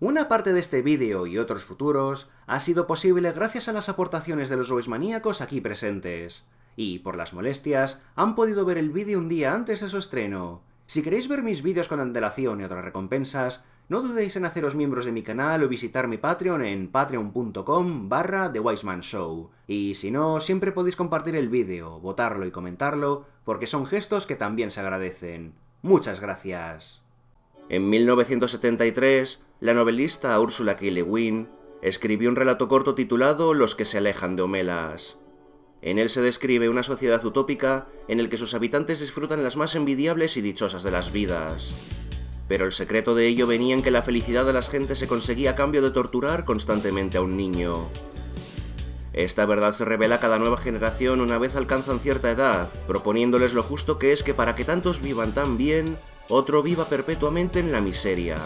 Una parte de este vídeo y otros futuros ha sido posible gracias a las aportaciones de los Wesmaníacos aquí presentes, y por las molestias han podido ver el vídeo un día antes de su estreno. Si queréis ver mis vídeos con antelación y otras recompensas, no dudéis en haceros miembros de mi canal o visitar mi Patreon en patreon.com/The Wiseman Show. Y si no, siempre podéis compartir el vídeo, votarlo y comentarlo, porque son gestos que también se agradecen. Muchas gracias. En 1973, la novelista Ursula K. Le Guin escribió un relato corto titulado Los que se alejan de Homelas. En él se describe una sociedad utópica en el que sus habitantes disfrutan las más envidiables y dichosas de las vidas. Pero el secreto de ello venía en que la felicidad de las gentes se conseguía a cambio de torturar constantemente a un niño. Esta verdad se revela a cada nueva generación una vez alcanzan cierta edad, proponiéndoles lo justo que es que para que tantos vivan tan bien, otro viva perpetuamente en la miseria.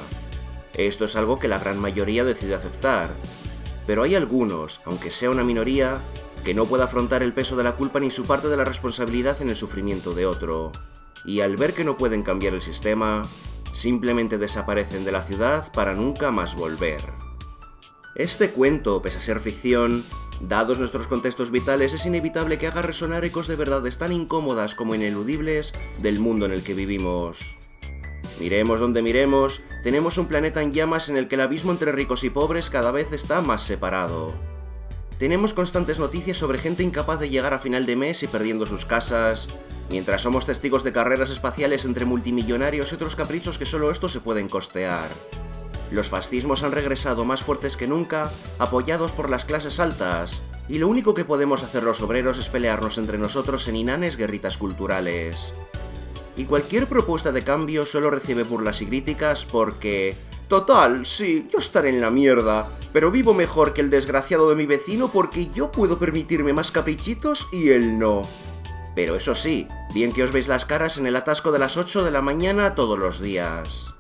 Esto es algo que la gran mayoría decide aceptar, pero hay algunos, aunque sea una minoría, que no puede afrontar el peso de la culpa ni su parte de la responsabilidad en el sufrimiento de otro, y al ver que no pueden cambiar el sistema, simplemente desaparecen de la ciudad para nunca más volver. Este cuento, pese a ser ficción, dados nuestros contextos vitales, es inevitable que haga resonar ecos de verdades tan incómodas como ineludibles del mundo en el que vivimos. Miremos donde miremos, tenemos un planeta en llamas en el que el abismo entre ricos y pobres cada vez está más separado. Tenemos constantes noticias sobre gente incapaz de llegar a final de mes y perdiendo sus casas, mientras somos testigos de carreras espaciales entre multimillonarios y otros caprichos que solo estos se pueden costear. Los fascismos han regresado más fuertes que nunca, apoyados por las clases altas, y lo único que podemos hacer los obreros es pelearnos entre nosotros en inanes guerritas culturales. Y cualquier propuesta de cambio solo recibe burlas y críticas porque... Total, sí, yo estaré en la mierda, pero vivo mejor que el desgraciado de mi vecino porque yo puedo permitirme más caprichitos y él no. Pero eso sí, bien que os veis las caras en el atasco de las 8 de la mañana todos los días.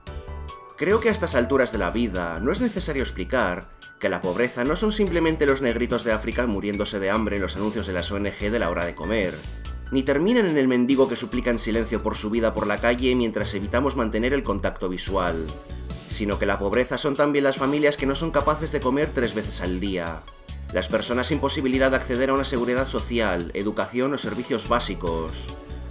Creo que a estas alturas de la vida no es necesario explicar que la pobreza no son simplemente los negritos de África muriéndose de hambre en los anuncios de las ONG de la hora de comer, ni terminan en el mendigo que suplica en silencio por su vida por la calle mientras evitamos mantener el contacto visual, sino que la pobreza son también las familias que no son capaces de comer 3 veces al día, las personas sin posibilidad de acceder a una seguridad social, educación o servicios básicos,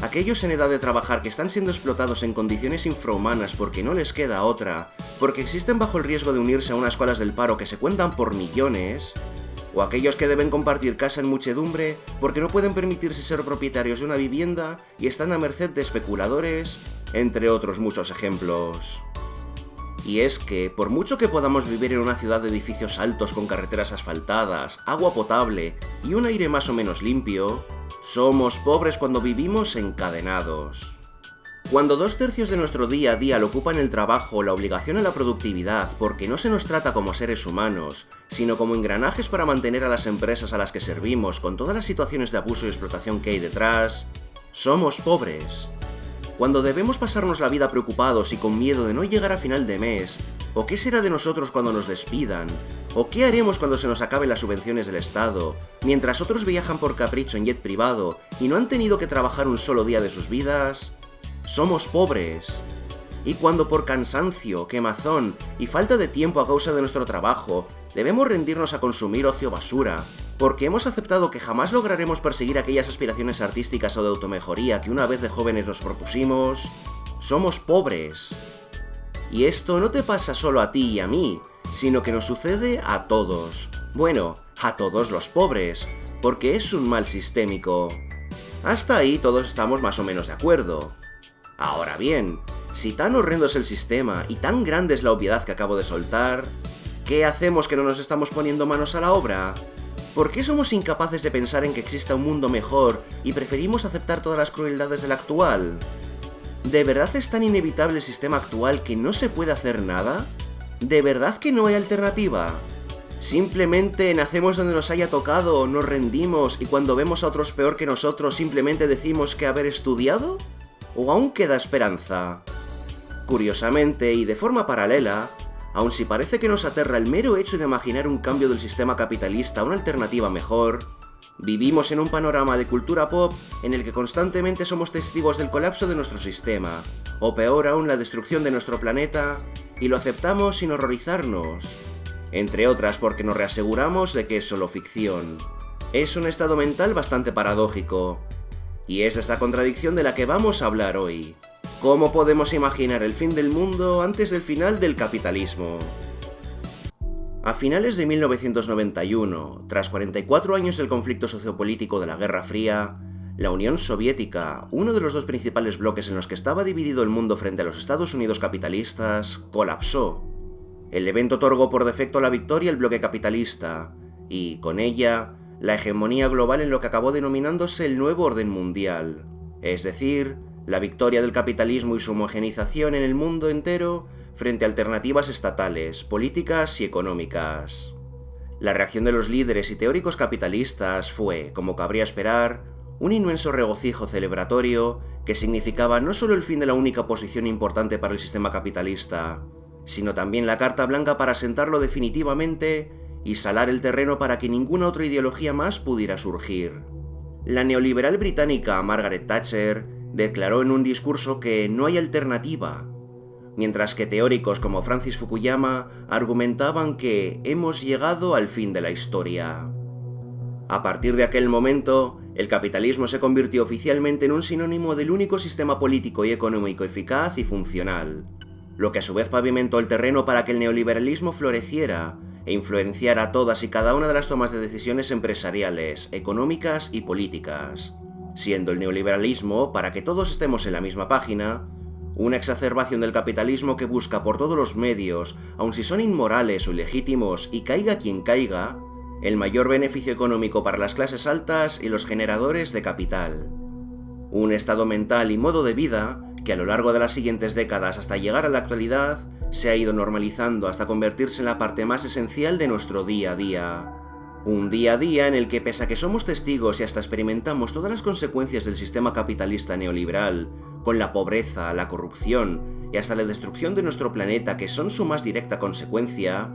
aquellos en edad de trabajar que están siendo explotados en condiciones infrahumanas porque no les queda otra, porque existen bajo el riesgo de unirse a unas colas del paro que se cuentan por millones, o aquellos que deben compartir casa en muchedumbre porque no pueden permitirse ser propietarios de una vivienda y están a merced de especuladores, entre otros muchos ejemplos. Y es que, por mucho que podamos vivir en una ciudad de edificios altos con carreteras asfaltadas, agua potable y un aire más o menos limpio, somos pobres cuando vivimos encadenados. Cuando 2/3 de nuestro día a día lo ocupan el trabajo o la obligación a la productividad porque no se nos trata como seres humanos, sino como engranajes para mantener a las empresas a las que servimos con todas las situaciones de abuso y explotación que hay detrás, somos pobres. Cuando debemos pasarnos la vida preocupados y con miedo de no llegar a final de mes, o qué será de nosotros cuando nos despidan, o qué haremos cuando se nos acaben las subvenciones del Estado, mientras otros viajan por capricho en jet privado y no han tenido que trabajar un solo día de sus vidas, somos pobres. Y cuando por cansancio, quemazón y falta de tiempo a causa de nuestro trabajo, debemos rendirnos a consumir ocio basura, porque hemos aceptado que jamás lograremos perseguir aquellas aspiraciones artísticas o de automejoría que una vez de jóvenes nos propusimos, somos pobres. Y esto no te pasa solo a ti y a mí, sino que nos sucede a todos. Bueno, a todos los pobres, porque es un mal sistémico. Hasta ahí todos estamos más o menos de acuerdo. Ahora bien, si tan horrendo es el sistema y tan grande es la obviedad que acabo de soltar, ¿qué hacemos que no nos estamos poniendo manos a la obra? ¿Por qué somos incapaces de pensar en que exista un mundo mejor y preferimos aceptar todas las crueldades del actual? ¿De verdad es tan inevitable el sistema actual que no se puede hacer nada? ¿De verdad que no hay alternativa? ¿Simplemente nacemos donde nos haya tocado, nos rendimos y cuando vemos a otros peor que nosotros simplemente decimos que haber estudiado? ¿O aún queda esperanza? Curiosamente, y de forma paralela, aun si parece que nos aterra el mero hecho de imaginar un cambio del sistema capitalista a una alternativa mejor, Vivimos en un panorama de cultura pop en el que constantemente somos testigos del colapso de nuestro sistema, o peor aún la destrucción de nuestro planeta, y lo aceptamos sin horrorizarnos. Entre otras porque nos reaseguramos de que es solo ficción. Es un estado mental bastante paradójico. Y es de esta contradicción de la que vamos a hablar hoy. ¿Cómo podemos imaginar el fin del mundo antes del final del capitalismo? A finales de 1991, tras 44 años del conflicto sociopolítico de la Guerra Fría, la Unión Soviética, uno de los dos principales bloques en los que estaba dividido el mundo frente a los Estados Unidos capitalistas, colapsó. El evento otorgó por defecto la victoria al bloque capitalista, y, con ella, la hegemonía global en lo que acabó denominándose el nuevo orden mundial, es decir, la victoria del capitalismo y su homogeneización en el mundo entero frente a alternativas estatales, políticas y económicas. La reacción de los líderes y teóricos capitalistas fue, como cabría esperar, un inmenso regocijo celebratorio que significaba no solo el fin de la única posición importante para el sistema capitalista, sino también la carta blanca para asentarlo definitivamente y salar el terreno para que ninguna otra ideología más pudiera surgir. La neoliberal británica Margaret Thatcher declaró en un discurso que no hay alternativa, mientras que teóricos como Francis Fukuyama argumentaban que hemos llegado al fin de la historia. A partir de aquel momento, el capitalismo se convirtió oficialmente en un sinónimo del único sistema político y económico eficaz y funcional, lo que a su vez pavimentó el terreno para que el neoliberalismo floreciera e influenciara todas y cada una de las tomas de decisiones empresariales, económicas y políticas, siendo el neoliberalismo, para que todos estemos en la misma página, una exacerbación del capitalismo que busca por todos los medios, aun si son inmorales o ilegítimos y caiga quien caiga, el mayor beneficio económico para las clases altas y los generadores de capital. Un estado mental y modo de vida que a lo largo de las siguientes décadas hasta llegar a la actualidad se ha ido normalizando hasta convertirse en la parte más esencial de nuestro día a día. Un día a día en el que, pese a que somos testigos y hasta experimentamos todas las consecuencias del sistema capitalista neoliberal, con la pobreza, la corrupción y hasta la destrucción de nuestro planeta que son su más directa consecuencia,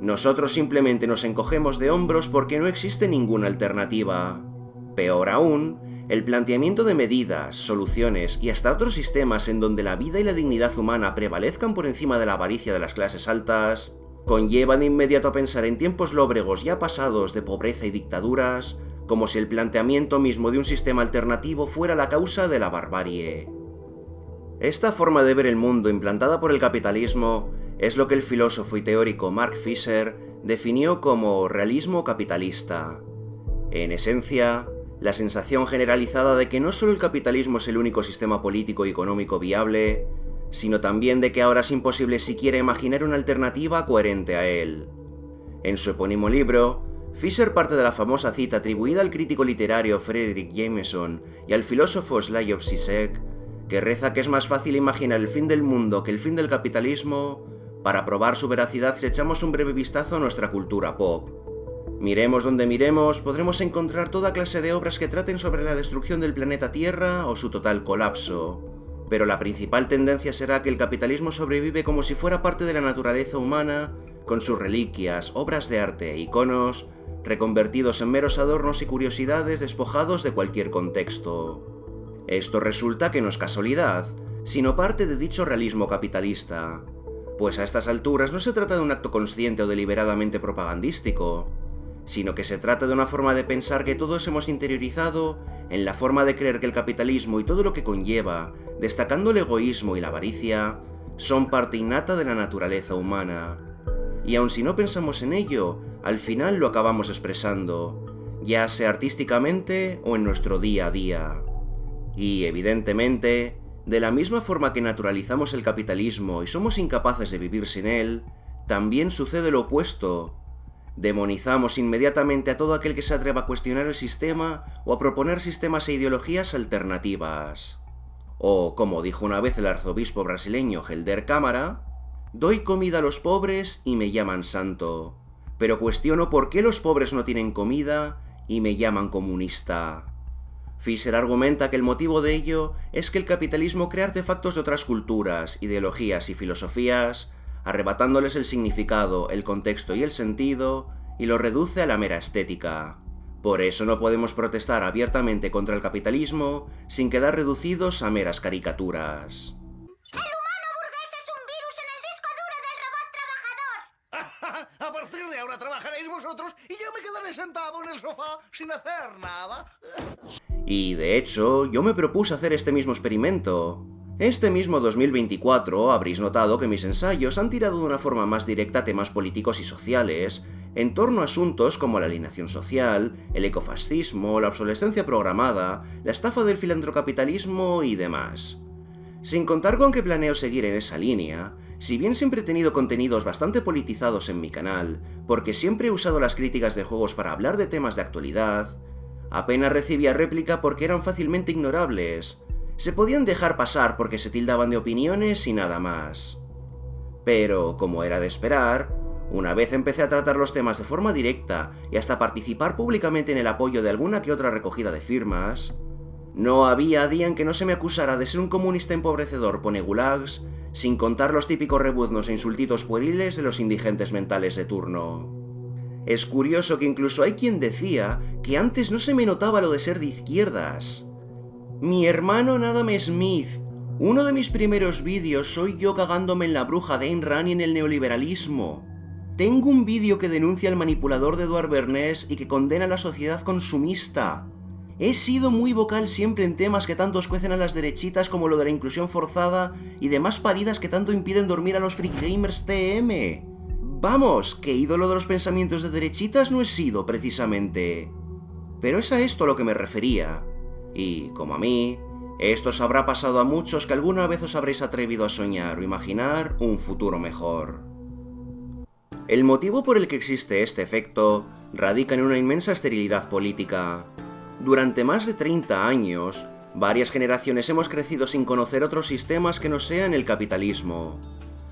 nosotros simplemente nos encogemos de hombros porque no existe ninguna alternativa. Peor aún, el planteamiento de medidas, soluciones y hasta otros sistemas en donde la vida y la dignidad humana prevalezcan por encima de la avaricia de las clases altas, conlleva de inmediato a pensar en tiempos lóbregos ya pasados de pobreza y dictaduras, como si el planteamiento mismo de un sistema alternativo fuera la causa de la barbarie. Esta forma de ver el mundo implantada por el capitalismo es lo que el filósofo y teórico Mark Fisher definió como realismo capitalista. En esencia, la sensación generalizada de que no solo el capitalismo es el único sistema político y económico viable, sino también de que ahora es imposible siquiera imaginar una alternativa coherente a él. En su epónimo libro, Fisher parte de la famosa cita atribuida al crítico literario Frederick Jameson y al filósofo Slavoj Žižek, que reza que es más fácil imaginar el fin del mundo que el fin del capitalismo. Para probar su veracidad si echamos un breve vistazo a nuestra cultura pop. Miremos donde miremos, podremos encontrar toda clase de obras que traten sobre la destrucción del planeta Tierra o su total colapso, pero la principal tendencia será que el capitalismo sobrevive como si fuera parte de la naturaleza humana, con sus reliquias, obras de arte e iconos, reconvertidos en meros adornos y curiosidades despojados de cualquier contexto. Esto resulta que no es casualidad, sino parte de dicho realismo capitalista, pues a estas alturas no se trata de un acto consciente o deliberadamente propagandístico, sino que se trata de una forma de pensar que todos hemos interiorizado en la forma de creer que el capitalismo y todo lo que conlleva, destacando el egoísmo y la avaricia, son parte innata de la naturaleza humana. Y aun si no pensamos en ello, al final lo acabamos expresando, ya sea artísticamente o en nuestro día a día. Y, evidentemente, de la misma forma que naturalizamos el capitalismo y somos incapaces de vivir sin él, también sucede lo opuesto. Demonizamos inmediatamente a todo aquel que se atreva a cuestionar el sistema o a proponer sistemas e ideologías alternativas. O, como dijo una vez el arzobispo brasileño Helder Câmara, doy comida a los pobres y me llaman santo, pero cuestiono por qué los pobres no tienen comida y me llaman comunista. Fisher argumenta que el motivo de ello es que el capitalismo crea artefactos de otras culturas, ideologías y filosofías, arrebatándoles el significado, el contexto y el sentido, y lo reduce a la mera estética. Por eso no podemos protestar abiertamente contra el capitalismo sin quedar reducidos a meras caricaturas. ¡El humano burgués es un virus en el disco duro del robot trabajador! A partir de ahora trabajaréis vosotros y yo me quedaré sentado en el sofá sin hacer nada. Y de hecho, yo me propuse hacer este mismo experimento. Este mismo 2024 habréis notado que mis ensayos han tirado de una forma más directa a temas políticos y sociales, en torno a asuntos como la alienación social, el ecofascismo, la obsolescencia programada, la estafa del filantrocapitalismo y demás. Sin contar con que planeo seguir en esa línea, si bien siempre he tenido contenidos bastante politizados en mi canal, porque siempre he usado las críticas de juegos para hablar de temas de actualidad, apenas recibía réplica porque eran fácilmente ignorables. Se podían dejar pasar porque se tildaban de opiniones y nada más. Pero, como era de esperar, una vez empecé a tratar los temas de forma directa y hasta participar públicamente en el apoyo de alguna que otra recogida de firmas, no había día en que no se me acusara de ser un comunista empobrecedor pone gulags, sin contar los típicos rebuznos e insultitos pueriles de los indigentes mentales de turno. Es curioso que incluso hay quien decía que antes no se me notaba lo de ser de izquierdas. Mi hermano Adam Smith, uno de mis primeros vídeos soy yo cagándome en la bruja de Ayn Rand y en el neoliberalismo. Tengo un vídeo que denuncia al manipulador de Edward Bernays y que condena a la sociedad consumista. He sido muy vocal siempre en temas que tanto escuecen a las derechitas como lo de la inclusión forzada y demás paridas que tanto impiden dormir a los freak gamers TM. Vamos, que ídolo de los pensamientos de derechitas no he sido, precisamente. Pero es a esto a lo que me refería. Y, como a mí, esto os habrá pasado a muchos que alguna vez os habréis atrevido a soñar o imaginar un futuro mejor. El motivo por el que existe este efecto radica en una inmensa esterilidad política. Durante más de 30 años, varias generaciones hemos crecido sin conocer otros sistemas que no sean el capitalismo,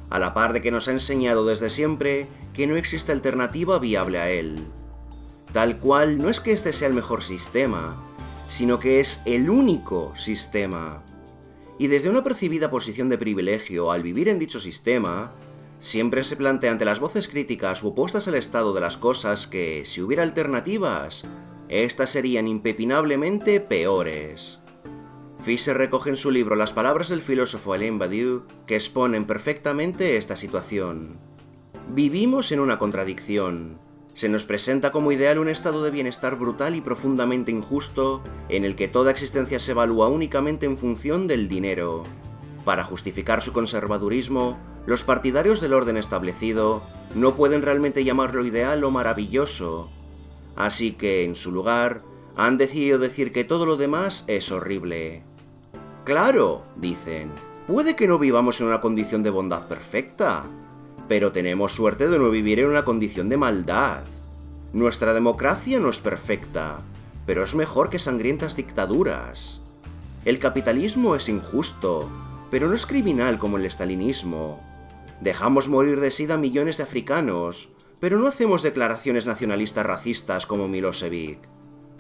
a la par de que nos ha enseñado desde siempre que no existe alternativa viable a él. Tal cual, no es que este sea el mejor sistema, sino que es el único sistema. Y desde una percibida posición de privilegio al vivir en dicho sistema, siempre se plantea ante las voces críticas u opuestas al estado de las cosas que, si hubiera alternativas, estas serían impepinablemente peores. Fisher recoge en su libro las palabras del filósofo Alain Badiou que exponen perfectamente esta situación. Vivimos en una contradicción. Se nos presenta como ideal un estado de bienestar brutal y profundamente injusto, en el que toda existencia se evalúa únicamente en función del dinero. Para justificar su conservadurismo, los partidarios del orden establecido no pueden realmente llamarlo ideal o maravilloso. Así que, en su lugar, han decidido decir que todo lo demás es horrible. Claro, dicen, puede que no vivamos en una condición de bondad perfecta, pero tenemos suerte de no vivir en una condición de maldad. Nuestra democracia no es perfecta, pero es mejor que sangrientas dictaduras. El capitalismo es injusto, pero no es criminal como el estalinismo. Dejamos morir de sida a millones de africanos, pero no hacemos declaraciones nacionalistas racistas como Milosevic.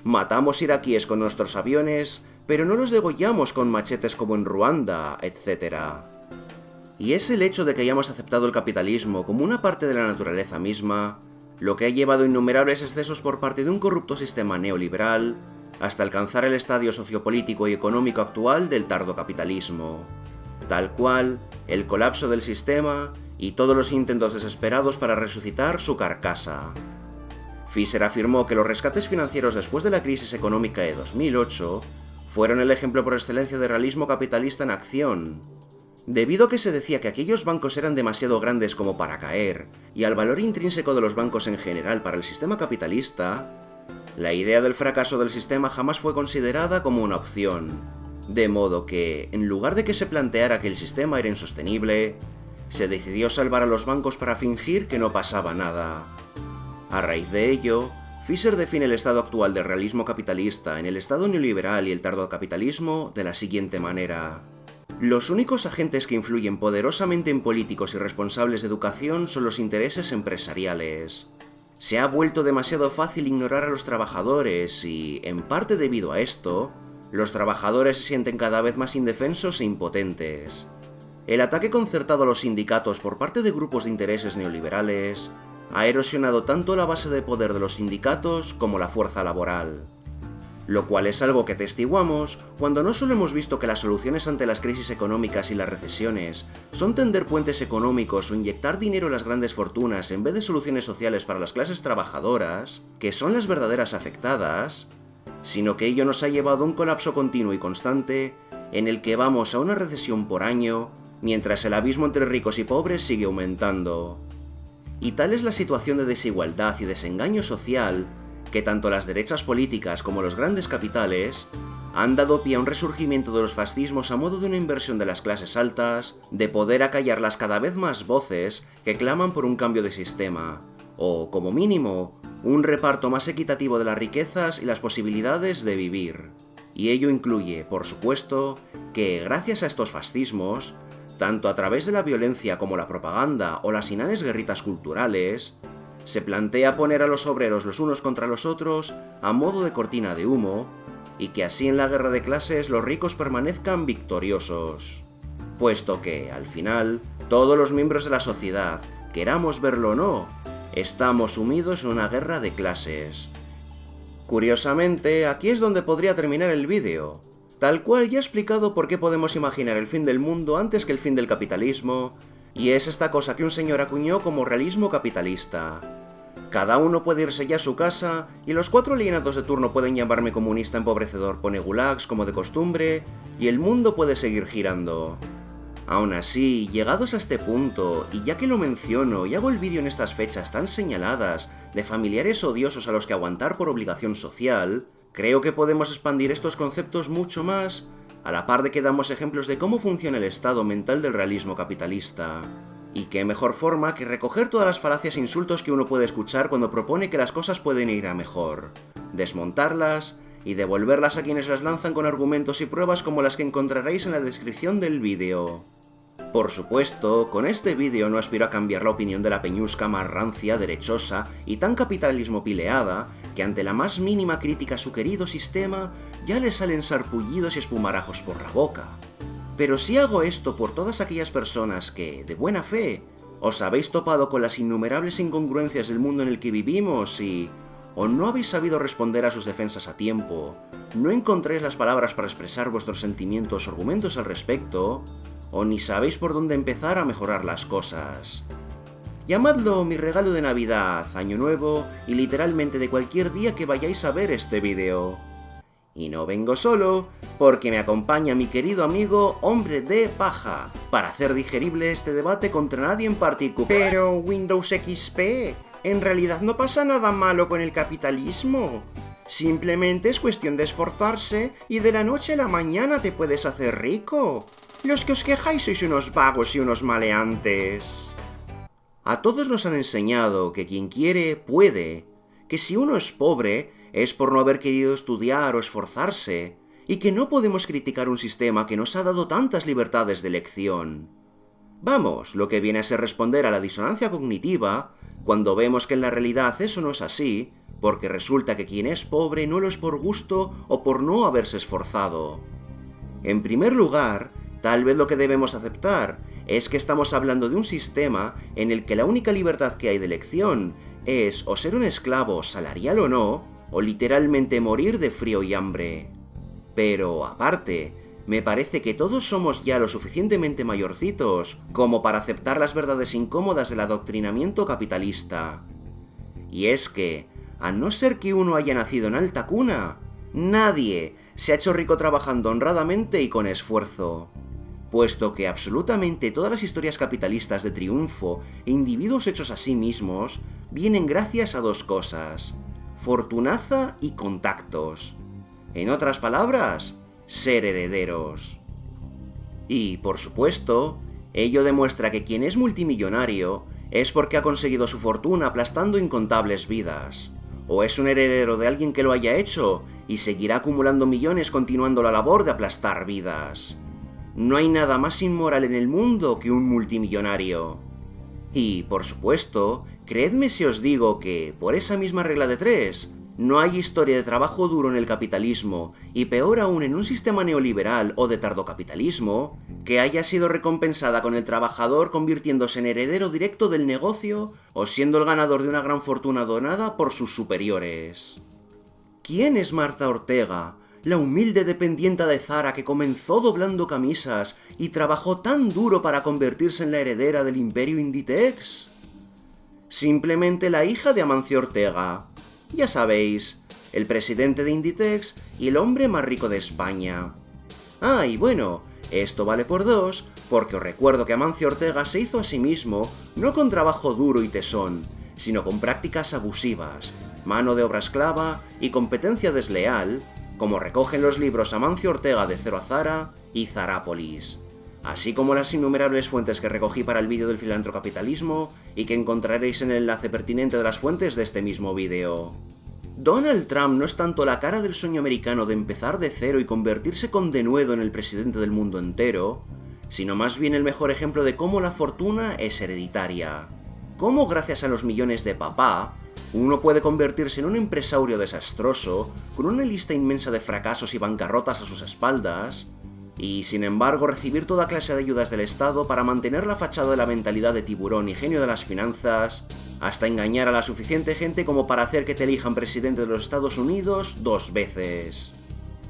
Matamos iraquíes con nuestros aviones, pero no los degollamos con machetes como en Ruanda, etc. Y es el hecho de que hayamos aceptado el capitalismo como una parte de la naturaleza misma, lo que ha llevado innumerables excesos por parte de un corrupto sistema neoliberal, hasta alcanzar el estadio sociopolítico y económico actual del tardocapitalismo. Tal cual, el colapso del sistema y todos los intentos desesperados para resucitar su carcasa. Fisher afirmó que los rescates financieros después de la crisis económica de 2008 fueron el ejemplo por excelencia de realismo capitalista en acción. Debido a que se decía que aquellos bancos eran demasiado grandes como para caer, y al valor intrínseco de los bancos en general para el sistema capitalista, la idea del fracaso del sistema jamás fue considerada como una opción. De modo que, en lugar de que se planteara que el sistema era insostenible, se decidió salvar a los bancos para fingir que no pasaba nada. A raíz de ello, Fisher define el estado actual del realismo capitalista en el estado neoliberal y el tardocapitalismo de la siguiente manera. Los únicos agentes que influyen poderosamente en políticos y responsables de educación son los intereses empresariales. Se ha vuelto demasiado fácil ignorar a los trabajadores y, en parte debido a esto, los trabajadores se sienten cada vez más indefensos e impotentes. El ataque concertado a los sindicatos por parte de grupos de intereses neoliberales ha erosionado tanto la base de poder de los sindicatos como la fuerza laboral. Lo cual es algo que atestiguamos cuando no solo hemos visto que las soluciones ante las crisis económicas y las recesiones son tender puentes económicos o inyectar dinero en las grandes fortunas en vez de soluciones sociales para las clases trabajadoras, que son las verdaderas afectadas, sino que ello nos ha llevado a un colapso continuo y constante en el que vamos a una recesión por año, mientras el abismo entre ricos y pobres sigue aumentando. Y tal es la situación de desigualdad y desengaño social que tanto las derechas políticas como los grandes capitales han dado pie a un resurgimiento de los fascismos a modo de una inversión de las clases altas, de poder acallar las cada vez más voces que claman por un cambio de sistema, o, como mínimo, un reparto más equitativo de las riquezas y las posibilidades de vivir. Y ello incluye, por supuesto, que, gracias a estos fascismos, tanto a través de la violencia como la propaganda o las inhanes guerritas culturales, se plantea poner a los obreros los unos contra los otros a modo de cortina de humo, y que así en la guerra de clases los ricos permanezcan victoriosos. Puesto que, al final, todos los miembros de la sociedad, queramos verlo o no, estamos sumidos en una guerra de clases. Curiosamente, aquí es donde podría terminar el vídeo. Tal cual ya he explicado por qué podemos imaginar el fin del mundo antes que el fin del capitalismo, y es esta cosa que un señor acuñó como realismo capitalista. Cada uno puede irse ya a su casa, y los 4 alienados de turno pueden llamarme comunista empobrecedor, pone gulags como de costumbre, y el mundo puede seguir girando. Aún así, llegados a este punto, y ya que lo menciono y hago el vídeo en estas fechas tan señaladas de familiares odiosos a los que aguantar por obligación social, creo que podemos expandir estos conceptos mucho más, a la par de que damos ejemplos de cómo funciona el estado mental del realismo capitalista. Y qué mejor forma que recoger todas las falacias e insultos que uno puede escuchar cuando propone que las cosas pueden ir a mejor, desmontarlas y devolverlas a quienes las lanzan con argumentos y pruebas como las que encontraréis en la descripción del vídeo. Por supuesto, con este vídeo no aspiro a cambiar la opinión de la peñusca más rancia, derechosa y tan capitalismo pileada que ante la más mínima crítica a su querido sistema ya le salen sarpullidos y espumarajos por la boca. Pero sí hago esto por todas aquellas personas que, de buena fe, os habéis topado con las innumerables incongruencias del mundo en el que vivimos y, o no habéis sabido responder a sus defensas a tiempo, no encontráis las palabras para expresar vuestros sentimientos o argumentos al respecto, o ni sabéis por dónde empezar a mejorar las cosas. Llamadlo mi regalo de Navidad, Año Nuevo y literalmente de cualquier día que vayáis a ver este vídeo. Y no vengo solo, porque me acompaña mi querido amigo Hombre de Paja, para hacer digerible este debate contra nadie en particular. Pero Windows XP, en realidad no pasa nada malo con el capitalismo. Simplemente es cuestión de esforzarse y de la noche a la mañana te puedes hacer rico. Los que os quejáis sois unos vagos y unos maleantes. A todos nos han enseñado que quien quiere, puede, que si uno es pobre, es por no haber querido estudiar o esforzarse, y que no podemos criticar un sistema que nos ha dado tantas libertades de elección. Vamos, lo que viene a ser responder a la disonancia cognitiva, cuando vemos que en la realidad eso no es así, porque resulta que quien es pobre no lo es por gusto o por no haberse esforzado. En primer lugar, tal vez lo que debemos aceptar es que estamos hablando de un sistema en el que la única libertad que hay de elección es o ser un esclavo, salarial o no, o literalmente morir de frío y hambre. Pero, aparte, me parece que todos somos ya lo suficientemente mayorcitos como para aceptar las verdades incómodas del adoctrinamiento capitalista. Y es que, a no ser que uno haya nacido en alta cuna, nadie se ha hecho rico trabajando honradamente y con esfuerzo. Puesto que absolutamente todas las historias capitalistas de triunfo e individuos hechos a sí mismos vienen gracias a 2 cosas: fortunaza y contactos. En otras palabras, ser herederos. Y, por supuesto, ello demuestra que quien es multimillonario es porque ha conseguido su fortuna aplastando incontables vidas, o es un heredero de alguien que lo haya hecho y seguirá acumulando millones continuando la labor de aplastar vidas. No hay nada más inmoral en el mundo que un multimillonario. Y, por supuesto, creedme si os digo que, por esa misma regla de 3, No hay historia de trabajo duro en el capitalismo, y peor aún en un sistema neoliberal o de tardocapitalismo, que haya sido recompensada con el trabajador convirtiéndose en heredero directo del negocio o siendo el ganador de una gran fortuna donada por sus superiores. ¿Quién es Marta Ortega, la humilde dependienta de Zara que comenzó doblando camisas y trabajó tan duro para convertirse en la heredera del imperio Inditex? Simplemente la hija de Amancio Ortega. Ya sabéis, el presidente de Inditex y el hombre más rico de España. Ah, y bueno, esto vale por dos, porque os recuerdo que Amancio Ortega se hizo a sí mismo no con trabajo duro y tesón, sino con prácticas abusivas, mano de obra esclava y competencia desleal, como recogen los libros Amancio Ortega de Cero a Zara y Zarápolis, así como las innumerables fuentes que recogí para el vídeo del filantrocapitalismo y que encontraréis en el enlace pertinente de las fuentes de este mismo vídeo. Donald Trump no es tanto la cara del sueño americano de empezar de cero y convertirse con denuedo en el presidente del mundo entero, sino más bien el mejor ejemplo de cómo la fortuna es hereditaria. Cómo gracias a los millones de papá, uno puede convertirse en un empresario desastroso, con una lista inmensa de fracasos y bancarrotas a sus espaldas, y sin embargo recibir toda clase de ayudas del Estado para mantener la fachada de la mentalidad de tiburón y genio de las finanzas, hasta engañar a la suficiente gente como para hacer que te elijan presidente de los Estados Unidos 2 veces.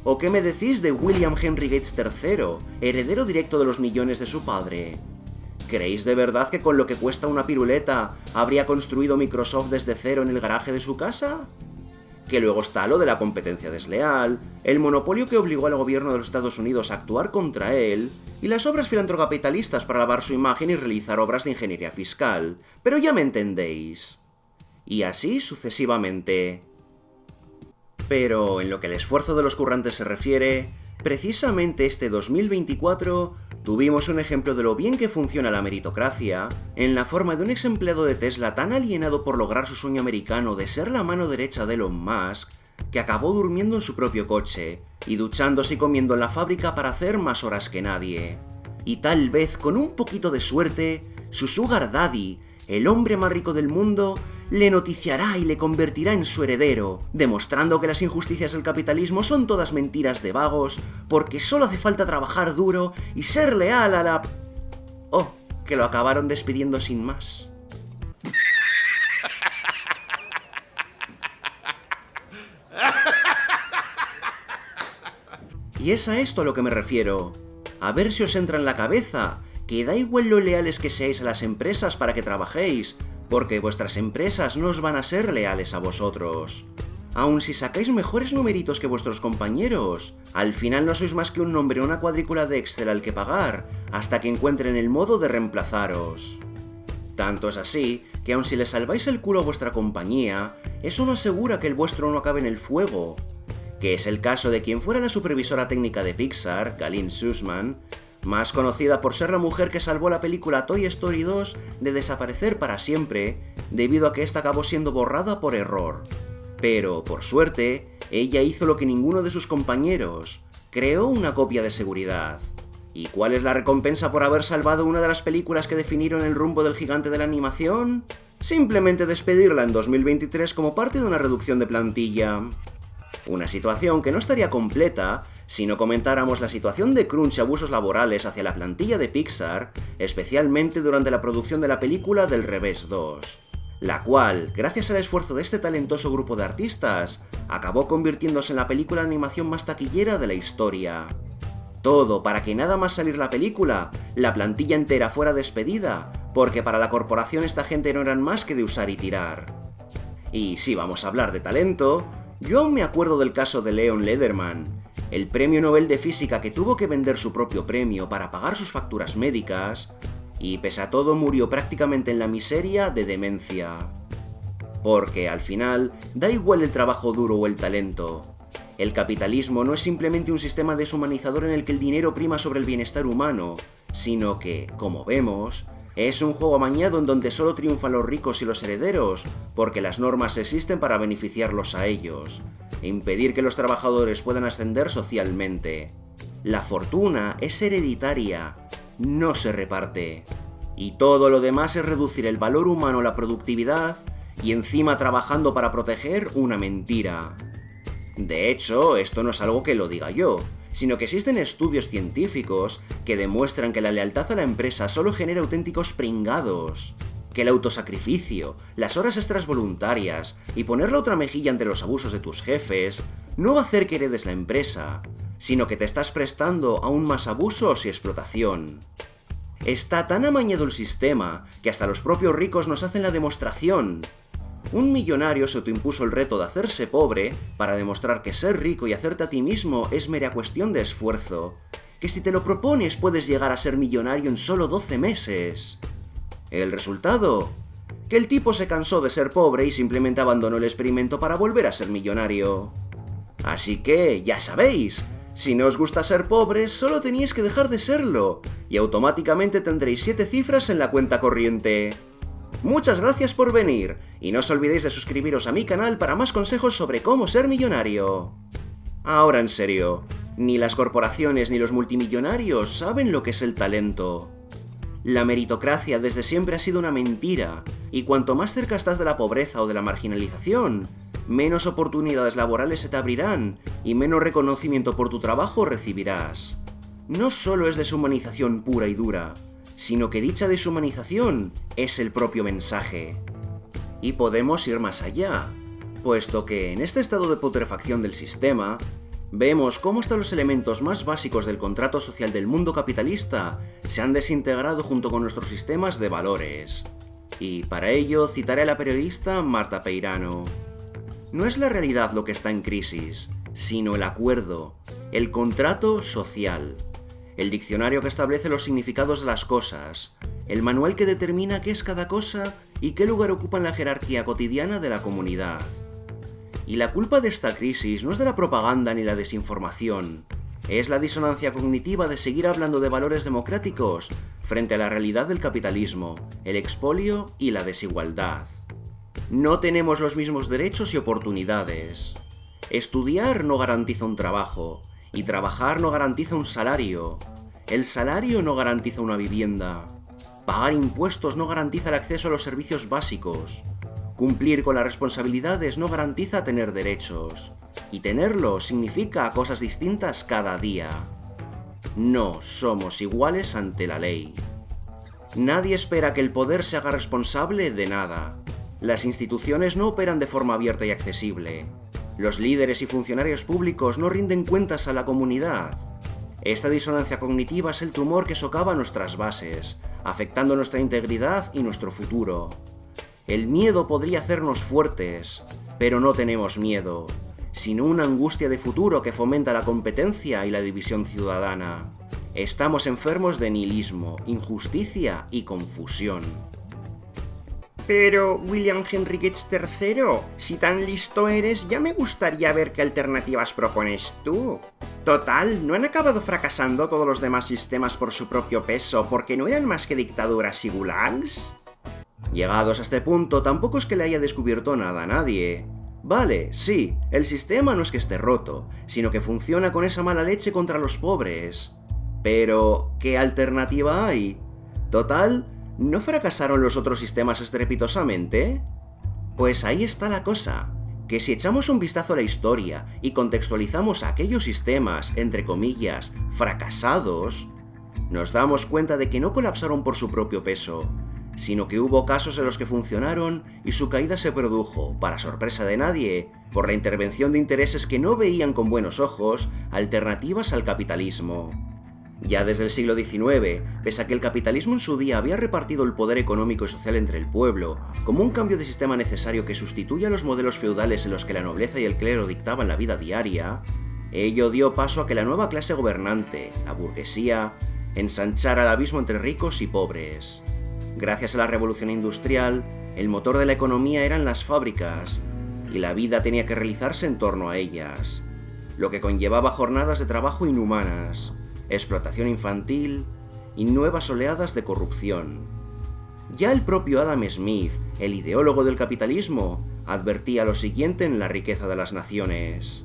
¿O qué me decís de William Henry Gates III, heredero directo de los millones de su padre? ¿Creéis de verdad que con lo que cuesta una piruleta habría construido Microsoft desde cero en el garaje de su casa? Que luego está lo de la competencia desleal, el monopolio que obligó al gobierno de los Estados Unidos a actuar contra él, y las obras filantrocapitalistas para lavar su imagen y realizar obras de ingeniería fiscal, pero ya me entendéis. Y así sucesivamente. Pero en lo que el esfuerzo de los currantes se refiere, precisamente este 2024 tuvimos un ejemplo de lo bien que funciona la meritocracia, en la forma de un ex empleado de Tesla tan alienado por lograr su sueño americano de ser la mano derecha de Elon Musk, que acabó durmiendo en su propio coche, y duchándose y comiendo en la fábrica para hacer más horas que nadie. Y tal vez, con un poquito de suerte, su sugar daddy, el hombre más rico del mundo, le noticiará y le convertirá en su heredero, demostrando que las injusticias del capitalismo son todas mentiras de vagos, porque solo hace falta trabajar duro y ser leal a la... Oh, que lo acabaron despidiendo sin más. Y es a esto a lo que me refiero. A ver si os entra en la cabeza que da igual lo leales que seáis a las empresas para que trabajéis, porque vuestras empresas no os van a ser leales a vosotros. Aun si sacáis mejores numeritos que vuestros compañeros, al final no sois más que un nombre en una cuadrícula de Excel al que pagar, hasta que encuentren el modo de reemplazaros. Tanto es así, que aun si le salváis el culo a vuestra compañía, eso no asegura que el vuestro no acabe en el fuego. Que es el caso de quien fuera la supervisora técnica de Pixar, Galeen Sussman, más conocida por ser la mujer que salvó la película Toy Story 2 de desaparecer para siempre, debido a que esta acabó siendo borrada por error. Pero, por suerte, ella hizo lo que ninguno de sus compañeros, creó una copia de seguridad. ¿Y cuál es la recompensa por haber salvado una de las películas que definieron el rumbo del gigante de la animación? Simplemente despedirla en 2023 como parte de una reducción de plantilla. Una situación que no estaría completa si no comentáramos la situación de crunch y abusos laborales hacia la plantilla de Pixar, especialmente durante la producción de la película Del Revés 2, la cual, gracias al esfuerzo de este talentoso grupo de artistas, acabó convirtiéndose en la película de animación más taquillera de la historia. Todo para que nada más salir la película, la plantilla entera fuera despedida, porque para la corporación esta gente no eran más que de usar y tirar. Y si vamos a hablar de talento, yo aún me acuerdo del caso de Leon Lederman, el premio Nobel de Física que tuvo que vender su propio premio para pagar sus facturas médicas, y pese a todo murió prácticamente en la miseria de demencia. Porque al final, da igual el trabajo duro o el talento. El capitalismo no es simplemente un sistema deshumanizador en el que el dinero prima sobre el bienestar humano, sino que, como vemos, es un juego amañado en donde solo triunfan los ricos y los herederos, porque las normas existen para beneficiarlos a ellos, e impedir que los trabajadores puedan ascender socialmente. La fortuna es hereditaria, no se reparte. Y todo lo demás es reducir el valor humano a la productividad y encima trabajando para proteger una mentira. De hecho, esto no es algo que lo diga yo, sino que existen estudios científicos que demuestran que la lealtad a la empresa solo genera auténticos pringados. Que el autosacrificio, las horas extras voluntarias y poner la otra mejilla ante los abusos de tus jefes no va a hacer que heredes la empresa, sino que te estás prestando aún más abusos y explotación. Está tan amañado el sistema que hasta los propios ricos nos hacen la demostración. Un millonario se autoimpuso el reto de hacerse pobre para demostrar que ser rico y hacerte a ti mismo es mera cuestión de esfuerzo, que si te lo propones puedes llegar a ser millonario en solo 12 meses. ¿El resultado? Que el tipo se cansó de ser pobre y simplemente abandonó el experimento para volver a ser millonario. Así que, ya sabéis, si no os gusta ser pobres, solo tenéis que dejar de serlo, y automáticamente tendréis 7 cifras en la cuenta corriente. Muchas gracias por venir, y no os olvidéis de suscribiros a mi canal para más consejos sobre cómo ser millonario. Ahora en serio, ni las corporaciones ni los multimillonarios saben lo que es el talento. La meritocracia desde siempre ha sido una mentira, y cuanto más cerca estás de la pobreza o de la marginalización, menos oportunidades laborales se te abrirán y menos reconocimiento por tu trabajo recibirás. No solo es deshumanización pura y dura, sino que dicha deshumanización es el propio mensaje. Y podemos ir más allá, puesto que en este estado de putrefacción del sistema, vemos cómo hasta los elementos más básicos del contrato social del mundo capitalista se han desintegrado junto con nuestros sistemas de valores. Y para ello citaré a la periodista Marta Peirano. No es la realidad lo que está en crisis, sino el acuerdo, el contrato social, el diccionario que establece los significados de las cosas, el manual que determina qué es cada cosa y qué lugar ocupa en la jerarquía cotidiana de la comunidad. Y la culpa de esta crisis no es de la propaganda ni la desinformación, es la disonancia cognitiva de seguir hablando de valores democráticos frente a la realidad del capitalismo, el expolio y la desigualdad. No tenemos los mismos derechos y oportunidades. Estudiar no garantiza un trabajo, y trabajar no garantiza un salario. El salario no garantiza una vivienda. Pagar impuestos no garantiza el acceso a los servicios básicos. Cumplir con las responsabilidades no garantiza tener derechos. Y tenerlos significa cosas distintas cada día. No somos iguales ante la ley. Nadie espera que el poder se haga responsable de nada. Las instituciones no operan de forma abierta y accesible. Los líderes y funcionarios públicos no rinden cuentas a la comunidad. Esta disonancia cognitiva es el tumor que socava nuestras bases, afectando nuestra integridad y nuestro futuro. El miedo podría hacernos fuertes, pero no tenemos miedo, sino una angustia de futuro que fomenta la competencia y la división ciudadana. Estamos enfermos de nihilismo, injusticia y confusión. Pero, William Henry Gates III, si tan listo eres, ya me gustaría ver qué alternativas propones tú. Total, ¿no han acabado fracasando todos los demás sistemas por su propio peso porque no eran más que dictaduras y gulags? Llegados a este punto, tampoco es que le haya descubierto nada a nadie. Vale, sí, el sistema no es que esté roto, sino que funciona con esa mala leche contra los pobres. Pero, ¿qué alternativa hay? Total, ¿no fracasaron los otros sistemas estrepitosamente? Pues ahí está la cosa, que si echamos un vistazo a la historia y contextualizamos aquellos sistemas, entre comillas, fracasados, nos damos cuenta de que no colapsaron por su propio peso, sino que hubo casos en los que funcionaron y su caída se produjo, para sorpresa de nadie, por la intervención de intereses que no veían con buenos ojos alternativas al capitalismo. Ya desde el siglo XIX, pese a que el capitalismo en su día había repartido el poder económico y social entre el pueblo, como un cambio de sistema necesario que sustituya a los modelos feudales en los que la nobleza y el clero dictaban la vida diaria, ello dio paso a que la nueva clase gobernante, la burguesía, ensanchara el abismo entre ricos y pobres. Gracias a la revolución industrial, el motor de la economía eran las fábricas, y la vida tenía que realizarse en torno a ellas, lo que conllevaba jornadas de trabajo inhumanas, explotación infantil y nuevas oleadas de corrupción. Ya el propio Adam Smith, el ideólogo del capitalismo, advertía lo siguiente en La riqueza de las naciones.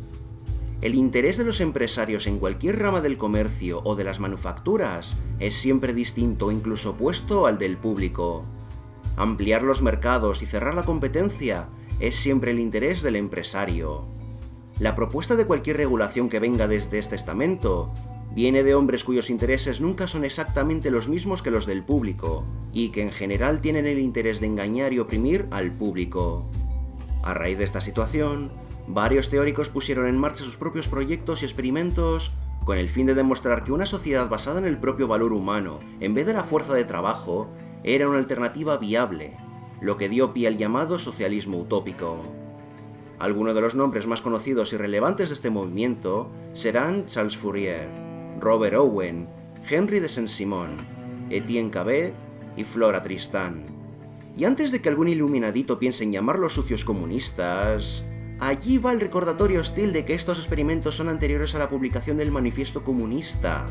El interés de los empresarios en cualquier rama del comercio o de las manufacturas es siempre distinto o incluso opuesto al del público. Ampliar los mercados y cerrar la competencia es siempre el interés del empresario. La propuesta de cualquier regulación que venga desde este estamento viene de hombres cuyos intereses nunca son exactamente los mismos que los del público, y que en general tienen el interés de engañar y oprimir al público. A raíz de esta situación, varios teóricos pusieron en marcha sus propios proyectos y experimentos con el fin de demostrar que una sociedad basada en el propio valor humano, en vez de la fuerza de trabajo, era una alternativa viable, lo que dio pie al llamado socialismo utópico. Algunos de los nombres más conocidos y relevantes de este movimiento serán Charles Fourier, Robert Owen, Henry de Saint-Simon, Etienne Cabet y Flora Tristan. Y antes de que algún iluminadito piense en llamarlos sucios comunistas, allí va el recordatorio hostil de que estos experimentos son anteriores a la publicación del Manifiesto Comunista.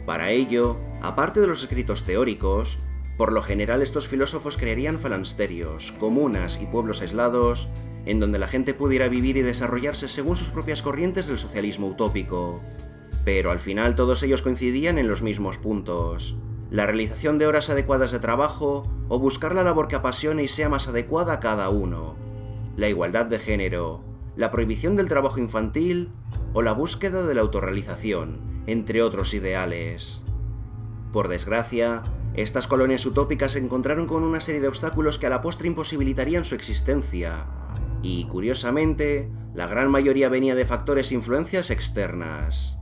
Para ello, aparte de los escritos teóricos, por lo general estos filósofos crearían falansterios, comunas y pueblos aislados, en donde la gente pudiera vivir y desarrollarse según sus propias corrientes del socialismo utópico. Pero al final todos ellos coincidían en los mismos puntos: la realización de horas adecuadas de trabajo o buscar la labor que apasione y sea más adecuada a cada uno, la igualdad de género, la prohibición del trabajo infantil o la búsqueda de la autorrealización, entre otros ideales. Por desgracia, estas colonias utópicas se encontraron con una serie de obstáculos que a la postre imposibilitarían su existencia, y, curiosamente, la gran mayoría venía de factores e influencias externas.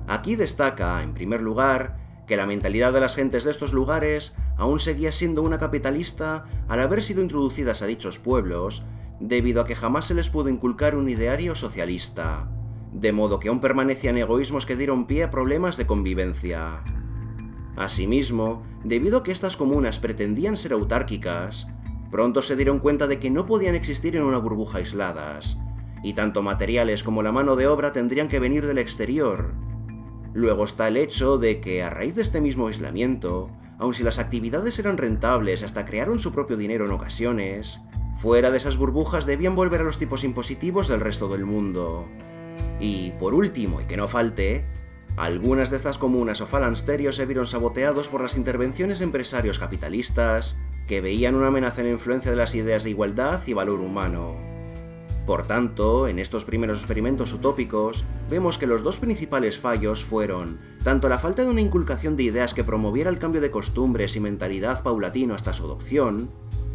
Aquí destaca, en primer lugar, que la mentalidad de las gentes de estos lugares aún seguía siendo una capitalista al haber sido introducidas a dichos pueblos, debido a que jamás se les pudo inculcar un ideario socialista, de modo que aún permanecían egoísmos que dieron pie a problemas de convivencia. Asimismo, debido a que estas comunas pretendían ser autárquicas, pronto se dieron cuenta de que no podían existir en una burbuja aisladas, y tanto materiales como la mano de obra tendrían que venir del exterior. Luego está el hecho de que, a raíz de este mismo aislamiento, aun si las actividades eran rentables hasta crearon su propio dinero en ocasiones, fuera de esas burbujas debían volver a los tipos impositivos del resto del mundo. Y, por último, y que no falte, algunas de estas comunas o falansterios se vieron saboteados por las intervenciones de empresarios capitalistas que veían una amenaza en la influencia de las ideas de igualdad y valor humano. Por tanto, en estos primeros experimentos utópicos, vemos que los dos principales fallos fueron tanto la falta de una inculcación de ideas que promoviera el cambio de costumbres y mentalidad paulatino hasta su adopción,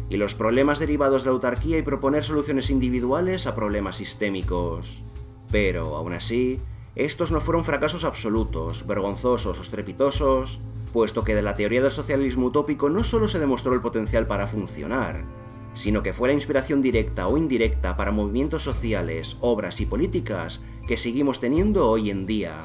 y los problemas derivados de la autarquía y proponer soluciones individuales a problemas sistémicos. Pero, aún así, estos no fueron fracasos absolutos, vergonzosos o estrepitosos, puesto que de la teoría del socialismo utópico no solo se demostró el potencial para funcionar, sino que fue la inspiración directa o indirecta para movimientos sociales, obras y políticas que seguimos teniendo hoy en día.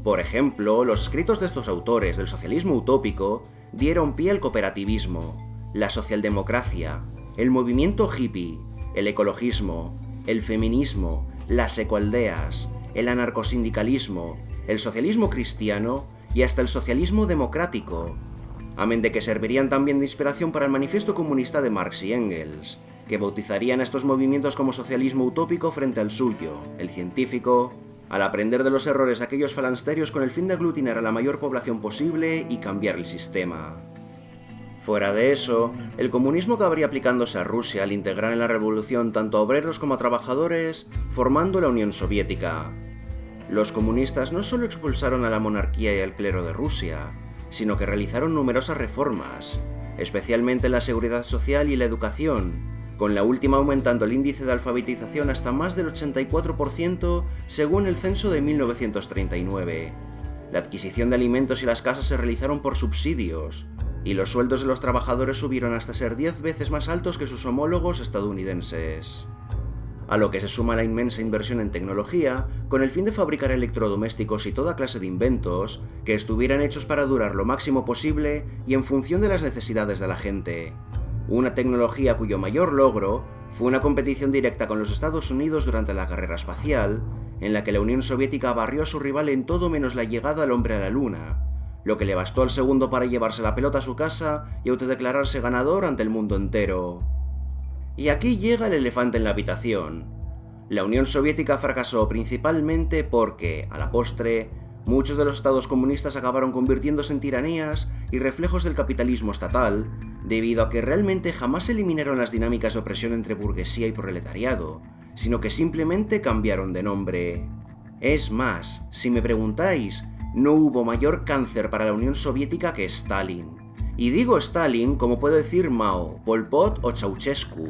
Por ejemplo, los escritos de estos autores del socialismo utópico dieron pie al cooperativismo, la socialdemocracia, el movimiento hippie, el ecologismo, el feminismo, las ecoaldeas, el anarcosindicalismo, el socialismo cristiano y hasta el socialismo democrático, amén de que servirían también de inspiración para el Manifiesto Comunista de Marx y Engels, que bautizarían a estos movimientos como socialismo utópico frente al suyo, el científico, al aprender de los errores de aquellos falansterios con el fin de aglutinar a la mayor población posible y cambiar el sistema. Fuera de eso, el comunismo acabaría aplicándose a Rusia al integrar en la revolución tanto a obreros como a trabajadores, formando la Unión Soviética. Los comunistas no solo expulsaron a la monarquía y al clero de Rusia, sino que realizaron numerosas reformas, especialmente en la seguridad social y la educación, con la última aumentando el índice de alfabetización hasta más del 84% según el censo de 1939. La adquisición de alimentos y las casas se realizaron por subsidios, y los sueldos de los trabajadores subieron hasta ser 10 veces más altos que sus homólogos estadounidenses. A lo que se suma la inmensa inversión en tecnología, con el fin de fabricar electrodomésticos y toda clase de inventos que estuvieran hechos para durar lo máximo posible y en función de las necesidades de la gente. Una tecnología cuyo mayor logro fue una competición directa con los Estados Unidos durante la carrera espacial, en la que la Unión Soviética barrió a su rival en todo menos la llegada del hombre a la Luna, lo que le bastó al segundo para llevarse la pelota a su casa y autodeclararse ganador ante el mundo entero. Y aquí llega el elefante en la habitación. La Unión Soviética fracasó principalmente porque, a la postre, muchos de los estados comunistas acabaron convirtiéndose en tiranías y reflejos del capitalismo estatal, debido a que realmente jamás eliminaron las dinámicas de opresión entre burguesía y proletariado, sino que simplemente cambiaron de nombre. Es más, si me preguntáis, no hubo mayor cáncer para la Unión Soviética que Stalin. Y digo Stalin como puedo decir Mao, Pol Pot o Ceausescu.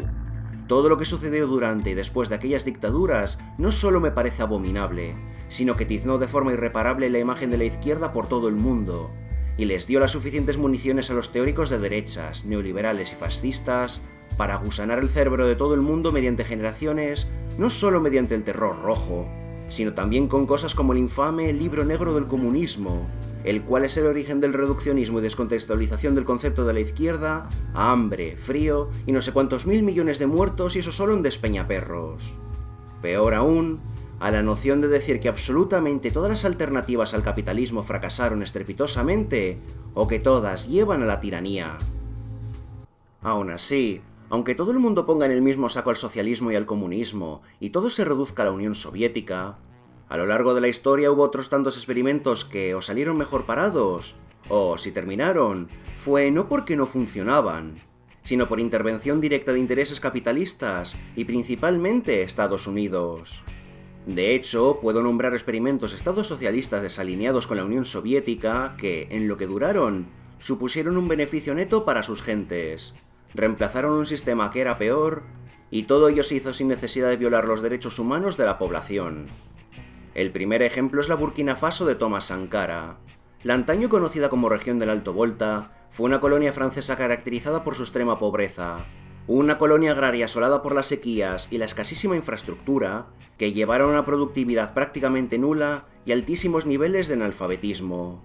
Todo lo que sucedió durante y después de aquellas dictaduras no solo me parece abominable, sino que tiznó de forma irreparable la imagen de la izquierda por todo el mundo, y les dio las suficientes municiones a los teóricos de derechas, neoliberales y fascistas para gusanar el cerebro de todo el mundo mediante generaciones, no solo mediante el terror rojo, sino también con cosas como el infame Libro Negro del Comunismo, el cual es el origen del reduccionismo y descontextualización del concepto de la izquierda, a hambre, frío y no sé cuántos mil millones de muertos, y eso solo en despeñaperros. Peor aún, a la noción de decir que absolutamente todas las alternativas al capitalismo fracasaron estrepitosamente, o que todas llevan a la tiranía. Aún así, aunque todo el mundo ponga en el mismo saco al socialismo y al comunismo, y todo se reduzca a la Unión Soviética, a lo largo de la historia hubo otros tantos experimentos que o salieron mejor parados, o, si terminaron, fue no porque no funcionaban, sino por intervención directa de intereses capitalistas y principalmente Estados Unidos. De hecho, puedo nombrar experimentos estados socialistas desalineados con la Unión Soviética que, en lo que duraron, supusieron un beneficio neto para sus gentes, reemplazaron un sistema que era peor, y todo ello se hizo sin necesidad de violar los derechos humanos de la población. El primer ejemplo es la Burkina Faso de Thomas Sankara. La antaño conocida como región del Alto Volta fue una colonia francesa caracterizada por su extrema pobreza, una colonia agraria asolada por las sequías y la escasísima infraestructura que llevaron a una productividad prácticamente nula y altísimos niveles de analfabetismo.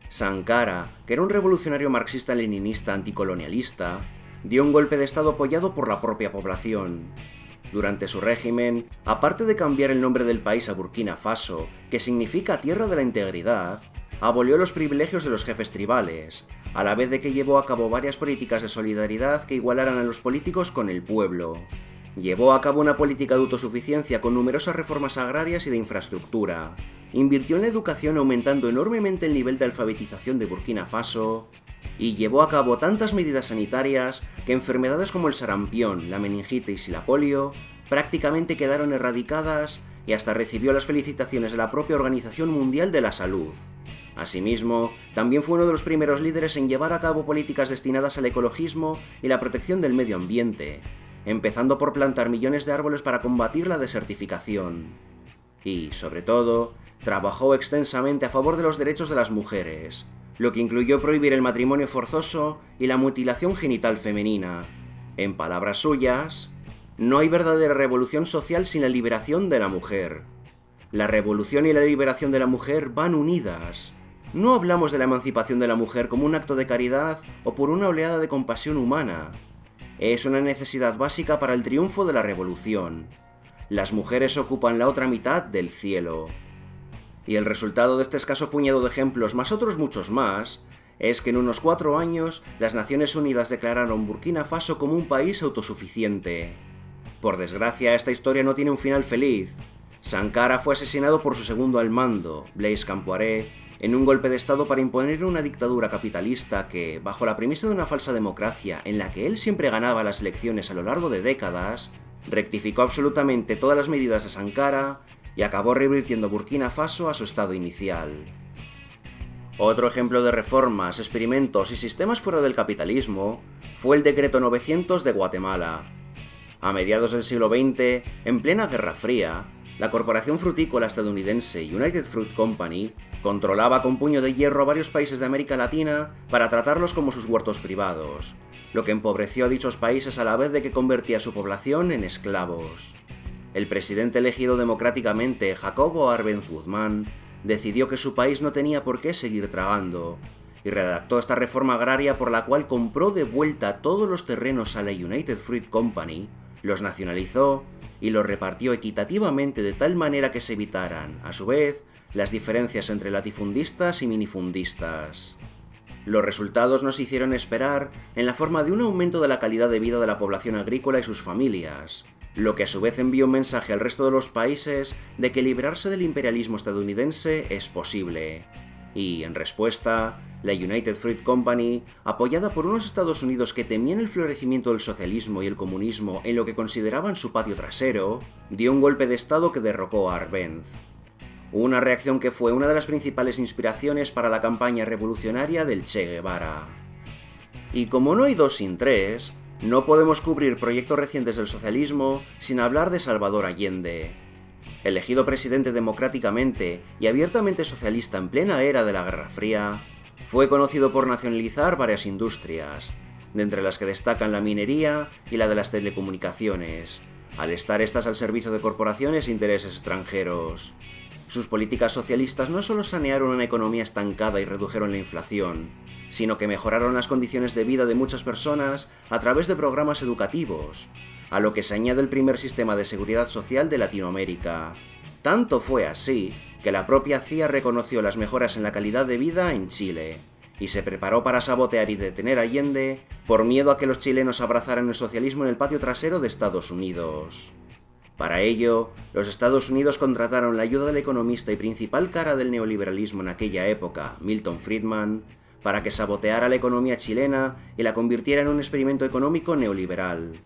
Sankara, que era un revolucionario marxista-leninista anticolonialista, dio un golpe de estado apoyado por la propia población. Durante su régimen, aparte de cambiar el nombre del país a Burkina Faso, que significa Tierra de la Integridad, abolió los privilegios de los jefes tribales, a la vez de que llevó a cabo varias políticas de solidaridad que igualaran a los políticos con el pueblo. Llevó a cabo una política de autosuficiencia con numerosas reformas agrarias y de infraestructura. Invirtió en la educación aumentando enormemente el nivel de alfabetización de Burkina Faso, y llevó a cabo tantas medidas sanitarias que enfermedades como el sarampión, la meningitis y la polio prácticamente quedaron erradicadas, y hasta recibió las felicitaciones de la propia Organización Mundial de la Salud. Asimismo, también fue uno de los primeros líderes en llevar a cabo políticas destinadas al ecologismo y la protección del medio ambiente, empezando por plantar millones de árboles para combatir la desertificación. Y, sobre todo, trabajó extensamente a favor de los derechos de las mujeres, lo que incluyó prohibir el matrimonio forzoso y la mutilación genital femenina. En palabras suyas, no hay verdadera revolución social sin la liberación de la mujer. La revolución y la liberación de la mujer van unidas. No hablamos de la emancipación de la mujer como un acto de caridad o por una oleada de compasión humana. Es una necesidad básica para el triunfo de la revolución. Las mujeres ocupan la otra mitad del cielo. Y el resultado de este escaso puñado de ejemplos, más otros muchos más, es que en unos 4 años las Naciones Unidas declararon Burkina Faso como un país autosuficiente. Por desgracia, esta historia no tiene un final feliz. Sankara fue asesinado por su segundo al mando, Blaise Compaoré, en un golpe de estado para imponer una dictadura capitalista que, bajo la premisa de una falsa democracia en la que él siempre ganaba las elecciones a lo largo de décadas, rectificó absolutamente todas las medidas de Sankara y acabó revirtiendo Burkina Faso a su estado inicial. Otro ejemplo de reformas, experimentos y sistemas fuera del capitalismo fue el Decreto 900 de Guatemala. A mediados del siglo XX, en plena Guerra Fría, la corporación frutícola estadounidense United Fruit Company controlaba con puño de hierro a varios países de América Latina para tratarlos como sus huertos privados, lo que empobreció a dichos países a la vez de que convertía a su población en esclavos. El presidente elegido democráticamente, Jacobo Arbenz Guzmán, decidió que su país no tenía por qué seguir tragando, y redactó esta reforma agraria por la cual compró de vuelta todos los terrenos a la United Fruit Company, los nacionalizó y los repartió equitativamente de tal manera que se evitaran, a su vez, las diferencias entre latifundistas y minifundistas. Los resultados no se hicieron esperar en la forma de un aumento de la calidad de vida de la población agrícola y sus familias, lo que a su vez envía un mensaje al resto de los países de que librarse del imperialismo estadounidense es posible. Y, en respuesta, la United Fruit Company, apoyada por unos Estados Unidos que temían el florecimiento del socialismo y el comunismo en lo que consideraban su patio trasero, dio un golpe de estado que derrocó a Arbenz. Una reacción que fue una de las principales inspiraciones para la campaña revolucionaria del Che Guevara. Y como no hay dos sin tres, no podemos cubrir proyectos recientes del socialismo sin hablar de Salvador Allende. Elegido presidente democráticamente y abiertamente socialista en plena era de la Guerra Fría, fue conocido por nacionalizar varias industrias, de entre las que destacan la minería y la de las telecomunicaciones, al estar estas al servicio de corporaciones e intereses extranjeros. Sus políticas socialistas no solo sanearon una economía estancada y redujeron la inflación, sino que mejoraron las condiciones de vida de muchas personas a través de programas educativos, a lo que se añade el primer sistema de seguridad social de Latinoamérica. Tanto fue así que la propia CIA reconoció las mejoras en la calidad de vida en Chile, y se preparó para sabotear y detener a Allende por miedo a que los chilenos abrazaran el socialismo en el patio trasero de Estados Unidos. Para ello, los Estados Unidos contrataron la ayuda del economista y principal cara del neoliberalismo en aquella época, Milton Friedman, para que saboteara la economía chilena y la convirtiera en un experimento económico neoliberal.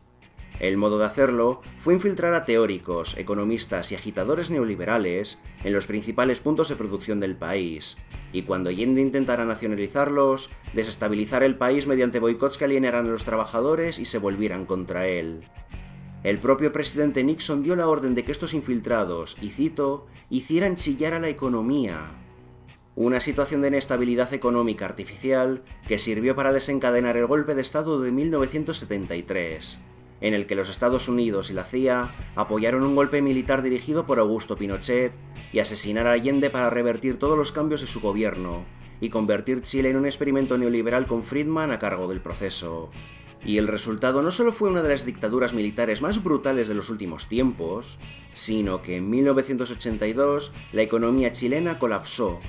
El modo de hacerlo fue infiltrar a teóricos, economistas y agitadores neoliberales en los principales puntos de producción del país, y cuando Allende intentara nacionalizarlos, desestabilizar el país mediante boicots que alienaran a los trabajadores y se volvieran contra él. El propio presidente Nixon dio la orden de que estos infiltrados, y cito, hicieran chillar a la economía. Una situación de inestabilidad económica artificial que sirvió para desencadenar el golpe de Estado de 1973, en el que los Estados Unidos y la CIA apoyaron un golpe militar dirigido por Augusto Pinochet y asesinar a Allende para revertir todos los cambios de su gobierno y convertir Chile en un experimento neoliberal con Friedman a cargo del proceso. Y el resultado no solo fue una de las dictaduras militares más brutales de los últimos tiempos, sino que en 1982 la economía chilena colapsó.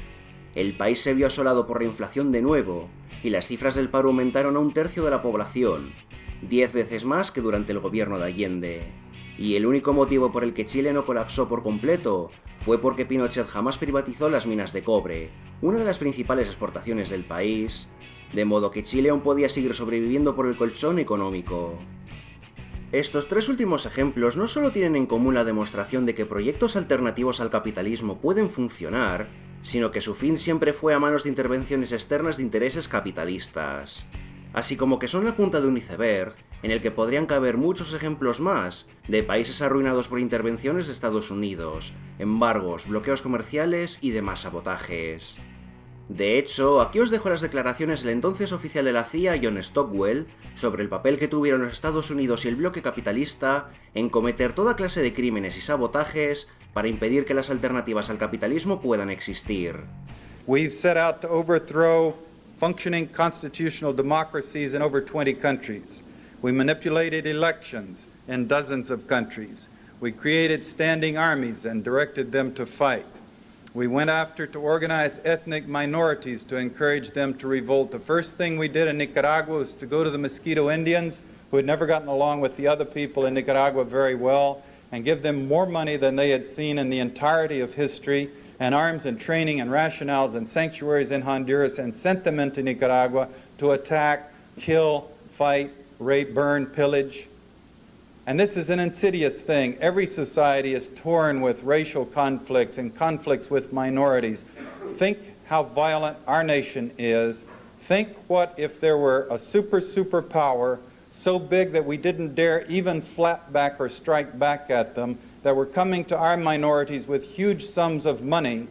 El país se vio asolado por la inflación de nuevo, y las cifras del paro aumentaron a 1/3 de la población, 10 veces más que durante el gobierno de Allende. Y el único motivo por el que Chile no colapsó por completo fue porque Pinochet jamás privatizó las minas de cobre, una de las principales exportaciones del país, de modo que Chile aún podía seguir sobreviviendo por el colchón económico. Estos tres últimos ejemplos no solo tienen en común la demostración de que proyectos alternativos al capitalismo pueden funcionar, sino que su fin siempre fue a manos de intervenciones externas de intereses capitalistas. Así como que son la punta de un iceberg, en el que podrían caber muchos ejemplos más de países arruinados por intervenciones de Estados Unidos, embargos, bloqueos comerciales y demás sabotajes. De hecho, aquí os dejo las declaraciones del entonces oficial de la CIA, John Stockwell, sobre el papel que tuvieron los Estados Unidos y el bloque capitalista en cometer toda clase de crímenes y sabotajes para impedir que las alternativas al capitalismo puedan existir. We've set out to overthrow functioning constitutional democracies in over 20 countries. We manipulated elections in dozens of countries. We created standing armies and directed them to fight. We went after to organize ethnic minorities to encourage them to revolt. The first thing we did in Nicaragua was to go to the Mosquito Indians, who had never gotten along with the other people in Nicaragua very well, and give them more money than they had seen in the entirety of history, and arms and training and rationales and sanctuaries in Honduras, and sent them into Nicaragua to attack, kill, fight, rape, burn, pillage. And this is an insidious thing. Every society is torn with racial conflicts and conflicts with minorities. Think how violent our nation is. Think what if there were a superpower so big that we didn't dare even flap back or strike back at them, that were coming to our minorities with huge sums of money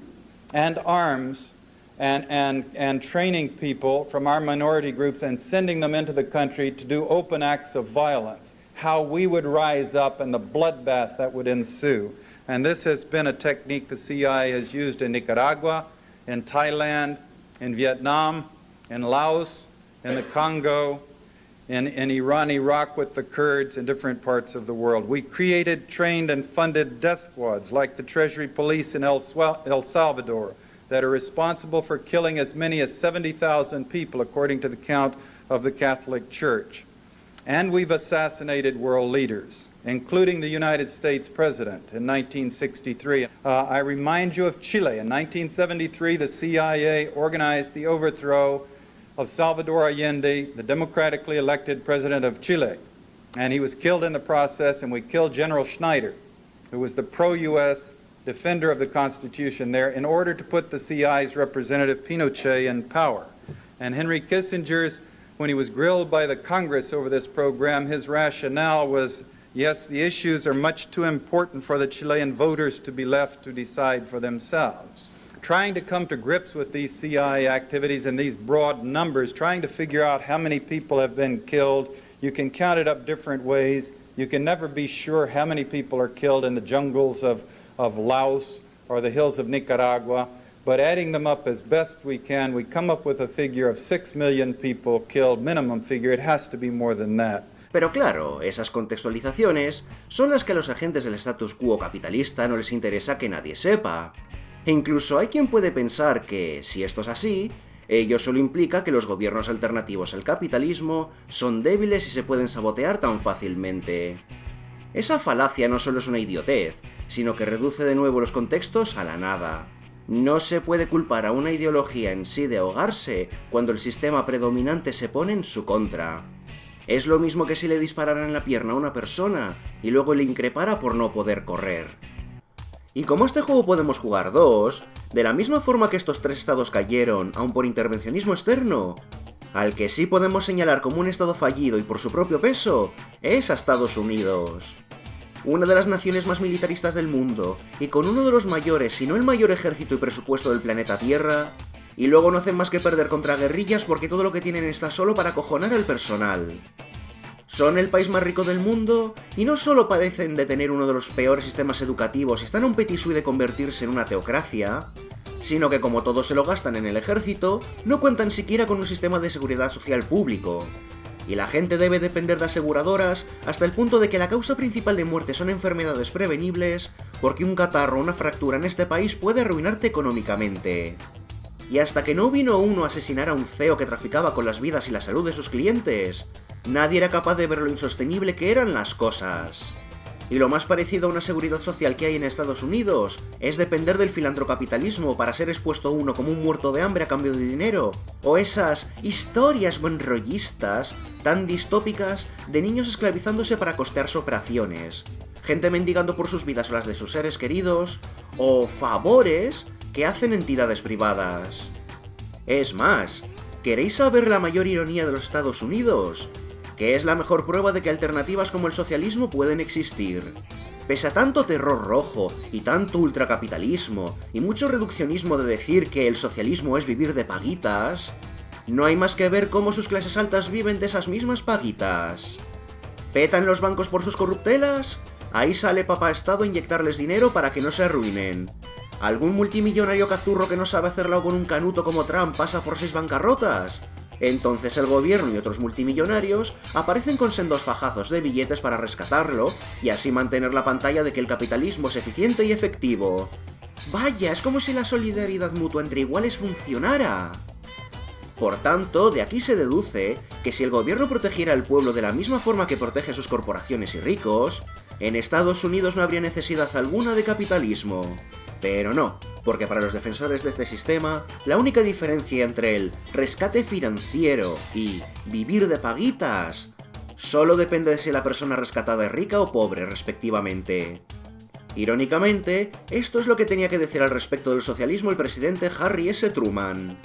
and arms and training people from our minority groups and sending them into the country to do open acts of violence. How we would rise up and the bloodbath that would ensue. And this has been a technique the CIA has used in Nicaragua, in Thailand, in Vietnam, in Laos, in the Congo, in Iran, Iraq with the Kurds, in different parts of the world. We created, trained, and funded death squads like the Treasury Police in El Salvador that are responsible for killing as many as 70,000 people according to the count of the Catholic Church. And we've assassinated world leaders, including the United States President in 1963. I remind you of Chile. In 1973, the CIA organized the overthrow of Salvador Allende, the democratically elected president of Chile. And he was killed in the process, and we killed General Schneider, who was the pro-U.S. defender of the Constitution there, in order to put the CIA's representative Pinochet in power. And Henry Kissinger's, when he was grilled by the Congress over this program, his rationale was, yes, the issues are much too important for the Chilean voters to be left to decide for themselves. Trying to come to grips with these CIA activities and these broad numbers, trying to figure out how many people have been killed, you can count it up different ways. You can never be sure how many people are killed in the jungles of Laos or the hills of Nicaragua. But adding them up as best we can, we come up with a figure of 6 million people killed, minimum figure. It has to be more than that. Pero claro, esas contextualizaciones son las que a los agentes del status quo capitalista no les interesa que nadie sepa. E incluso hay quien puede pensar que, si esto es así, ello solo implica que los gobiernos alternativos al capitalismo son débiles y se pueden sabotear tan fácilmente. Esa falacia no solo es una idiotez, sino que reduce de nuevo los contextos a la nada. No se puede culpar a una ideología en sí de ahogarse cuando el sistema predominante se pone en su contra. Es lo mismo que si le dispararan en la pierna a una persona y luego le increpara por no poder correr. Y como este juego podemos jugar dos, de la misma forma que estos tres estados cayeron, aun por intervencionismo externo, al que sí podemos señalar como un estado fallido y por su propio peso, es a Estados Unidos. Una de las naciones más militaristas del mundo, y con uno de los mayores, si no el mayor ejército y presupuesto del planeta Tierra, y luego no hacen más que perder contra guerrillas porque todo lo que tienen está solo para acojonar al personal. Son el país más rico del mundo, y no solo padecen de tener uno de los peores sistemas educativos y están a un petit sui de convertirse en una teocracia, sino que como todos se lo gastan en el ejército, no cuentan siquiera con un sistema de seguridad social público. Y la gente debe depender de aseguradoras hasta el punto de que la causa principal de muerte son enfermedades prevenibles, porque un catarro o una fractura en este país puede arruinarte económicamente. Y hasta que no vino uno a asesinar a un CEO que traficaba con las vidas y la salud de sus clientes, nadie era capaz de ver lo insostenible que eran las cosas. Y lo más parecido a una seguridad social que hay en Estados Unidos es depender del filantrocapitalismo para ser expuesto uno como un muerto de hambre a cambio de dinero, o esas historias buenrollistas tan distópicas de niños esclavizándose para costearse operaciones, gente mendigando por sus vidas o las de sus seres queridos, o favores que hacen entidades privadas. Es más, ¿queréis saber la mayor ironía de los Estados Unidos? Que es la mejor prueba de que alternativas como el socialismo pueden existir. Pese a tanto terror rojo y tanto ultracapitalismo y mucho reduccionismo de decir que el socialismo es vivir de paguitas, no hay más que ver cómo sus clases altas viven de esas mismas paguitas. ¿Petan los bancos por sus corruptelas? Ahí sale papá Estado a inyectarles dinero para que no se arruinen. ¿Algún multimillonario cazurro que no sabe hacerlo con un canuto como Trump pasa por 6 bancarrotas? Entonces el gobierno y otros multimillonarios aparecen con sendos fajazos de billetes para rescatarlo y así mantener la pantalla de que el capitalismo es eficiente y efectivo. Vaya, es como si la solidaridad mutua entre iguales funcionara. Por tanto, de aquí se deduce que si el gobierno protegiera al pueblo de la misma forma que protege a sus corporaciones y ricos, en Estados Unidos no habría necesidad alguna de capitalismo. Pero no, porque para los defensores de este sistema, la única diferencia entre el rescate financiero y vivir de paguitas solo depende de si la persona rescatada es rica o pobre, respectivamente. Irónicamente, esto es lo que tenía que decir al respecto del socialismo el presidente Harry S. Truman.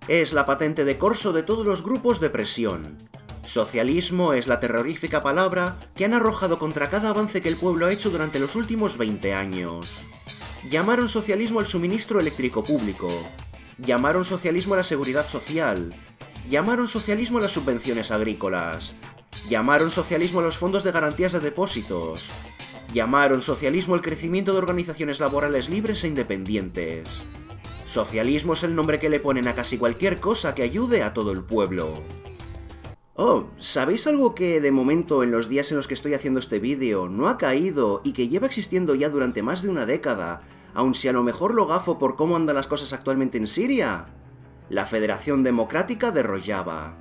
Es la patente de corso de todos los grupos de presión. Socialismo es la terrorífica palabra que han arrojado contra cada avance que el pueblo ha hecho durante los últimos 20 años. Llamaron socialismo al suministro eléctrico público. Llamaron socialismo a la seguridad social. Llamaron socialismo a las subvenciones agrícolas. Llamaron socialismo a los fondos de garantías de depósitos. Llamaron socialismo al crecimiento de organizaciones laborales libres e independientes. Socialismo es el nombre que le ponen a casi cualquier cosa que ayude a todo el pueblo. Oh, ¿sabéis algo que de momento en los días en los que estoy haciendo este vídeo no ha caído y que lleva existiendo ya durante más de una década, aun si a lo mejor lo gafo por cómo andan las cosas actualmente en Siria? La Federación Democrática de Rojava.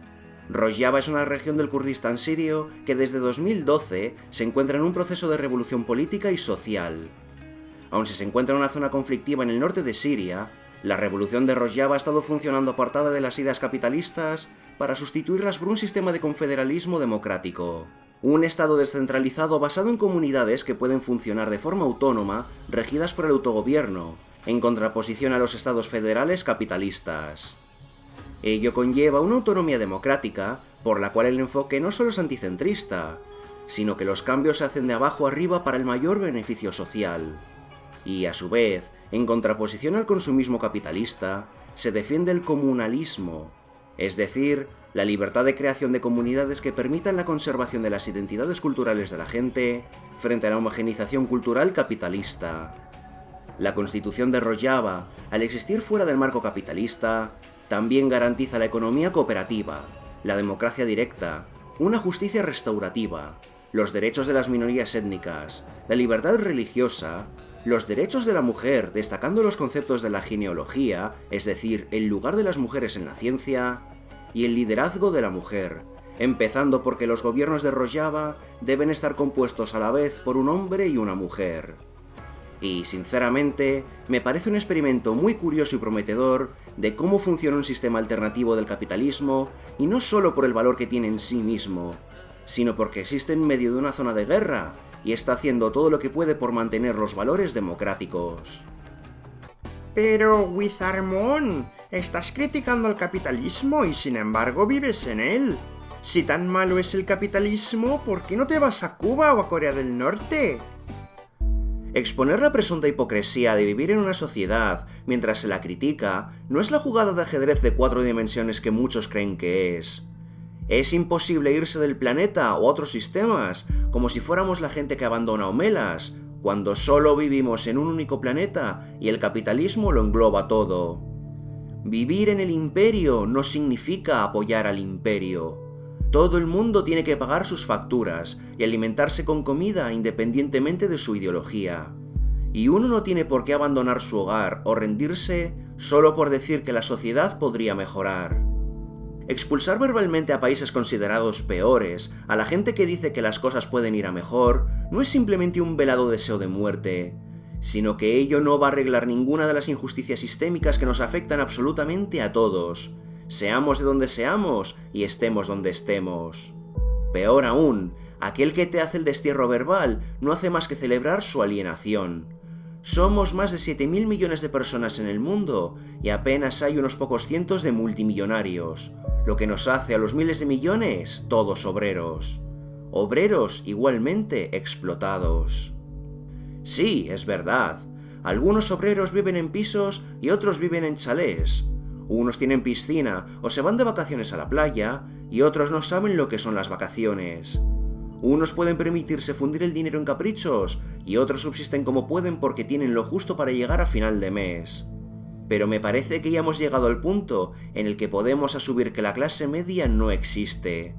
Rojava es una región del Kurdistán sirio que desde 2012 se encuentra en un proceso de revolución política y social. Aun si se encuentra en una zona conflictiva en el norte de Siria, la revolución de Rojava ha estado funcionando apartada de las ideas capitalistas para sustituirlas por un sistema de confederalismo democrático. Un estado descentralizado basado en comunidades que pueden funcionar de forma autónoma, regidas por el autogobierno, en contraposición a los estados federales capitalistas. Ello conlleva una autonomía democrática, por la cual el enfoque no solo es anticentrista, sino que los cambios se hacen de abajo arriba para el mayor beneficio social. Y a su vez, en contraposición al consumismo capitalista, se defiende el comunalismo, es decir, la libertad de creación de comunidades que permitan la conservación de las identidades culturales de la gente frente a la homogenización cultural capitalista. La Constitución de Rojava, al existir fuera del marco capitalista, también garantiza la economía cooperativa, la democracia directa, una justicia restaurativa, los derechos de las minorías étnicas, la libertad religiosa, los derechos de la mujer, destacando los conceptos de la genealogía, es decir, el lugar de las mujeres en la ciencia, y el liderazgo de la mujer, empezando porque los gobiernos de Rojava deben estar compuestos a la vez por un hombre y una mujer. Y, sinceramente, me parece un experimento muy curioso y prometedor de cómo funciona un sistema alternativo del capitalismo, y no solo por el valor que tiene en sí mismo, sino porque existe en medio de una zona de guerra y está haciendo todo lo que puede por mantener los valores democráticos. Pero, Wizarmon, estás criticando al capitalismo y sin embargo vives en él. Si tan malo es el capitalismo, ¿por qué no te vas a Cuba o a Corea del Norte? Exponer la presunta hipocresía de vivir en una sociedad mientras se la critica no es la jugada de ajedrez de 4 dimensiones que muchos creen que es. Es imposible irse del planeta o a otros sistemas, como si fuéramos la gente que abandona Omelas, cuando solo vivimos en un único planeta y el capitalismo lo engloba todo. Vivir en el imperio no significa apoyar al imperio. Todo el mundo tiene que pagar sus facturas y alimentarse con comida independientemente de su ideología. Y uno no tiene por qué abandonar su hogar o rendirse solo por decir que la sociedad podría mejorar. Expulsar verbalmente a países considerados peores, a la gente que dice que las cosas pueden ir a mejor, no es simplemente un velado deseo de muerte, sino que ello no va a arreglar ninguna de las injusticias sistémicas que nos afectan absolutamente a todos, seamos de donde seamos y estemos donde estemos. Peor aún, aquel que te hace el destierro verbal no hace más que celebrar su alienación. Somos más de 7.000 millones de personas en el mundo y apenas hay unos pocos cientos de multimillonarios, lo que nos hace a los miles de millones todos obreros. Obreros igualmente explotados. Sí, es verdad, algunos obreros viven en pisos y otros viven en chalés. Unos tienen piscina o se van de vacaciones a la playa y otros no saben lo que son las vacaciones. Unos pueden permitirse fundir el dinero en caprichos y otros subsisten como pueden porque tienen lo justo para llegar a final de mes. Pero me parece que ya hemos llegado al punto en el que podemos asumir que la clase media no existe.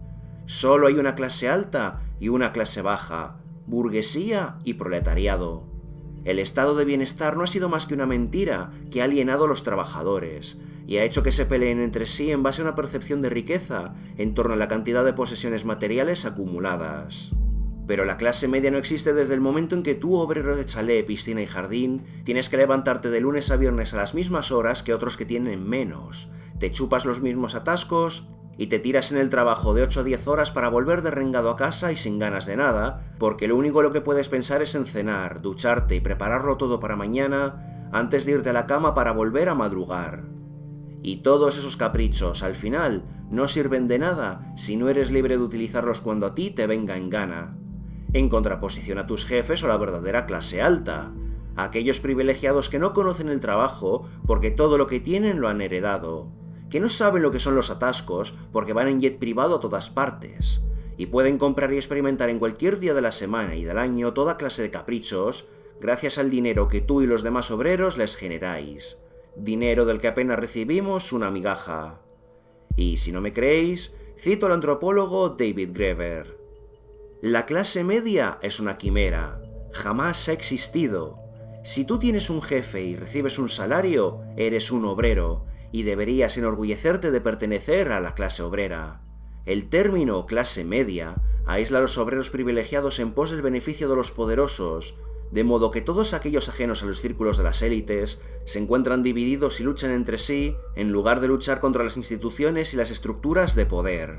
Solo hay una clase alta y una clase baja, burguesía y proletariado. El estado de bienestar no ha sido más que una mentira que ha alienado a los trabajadores y ha hecho que se peleen entre sí en base a una percepción de riqueza en torno a la cantidad de posesiones materiales acumuladas. Pero la clase media no existe desde el momento en que tú, obrero de chalet, piscina y jardín, tienes que levantarte de lunes a viernes a las mismas horas que otros que tienen menos, te chupas los mismos atascos y te tiras en el trabajo de 8 a 10 horas para volver derrengado a casa y sin ganas de nada, porque lo único lo que puedes pensar es en cenar, ducharte y prepararlo todo para mañana antes de irte a la cama para volver a madrugar. Y todos esos caprichos, al final, no sirven de nada si no eres libre de utilizarlos cuando a ti te venga en gana. En contraposición a tus jefes o la verdadera clase alta, aquellos privilegiados que no conocen el trabajo porque todo lo que tienen lo han heredado, que no saben lo que son los atascos porque van en jet privado a todas partes, y pueden comprar y experimentar en cualquier día de la semana y del año toda clase de caprichos gracias al dinero que tú y los demás obreros les generáis. Dinero del que apenas recibimos una migaja. Y si no me creéis, cito al antropólogo David Graeber. La clase media es una quimera, jamás ha existido. Si tú tienes un jefe y recibes un salario, eres un obrero, y deberías enorgullecerte de pertenecer a la clase obrera. El término clase media aísla a los obreros privilegiados en pos del beneficio de los poderosos, de modo que todos aquellos ajenos a los círculos de las élites se encuentran divididos y luchan entre sí en lugar de luchar contra las instituciones y las estructuras de poder.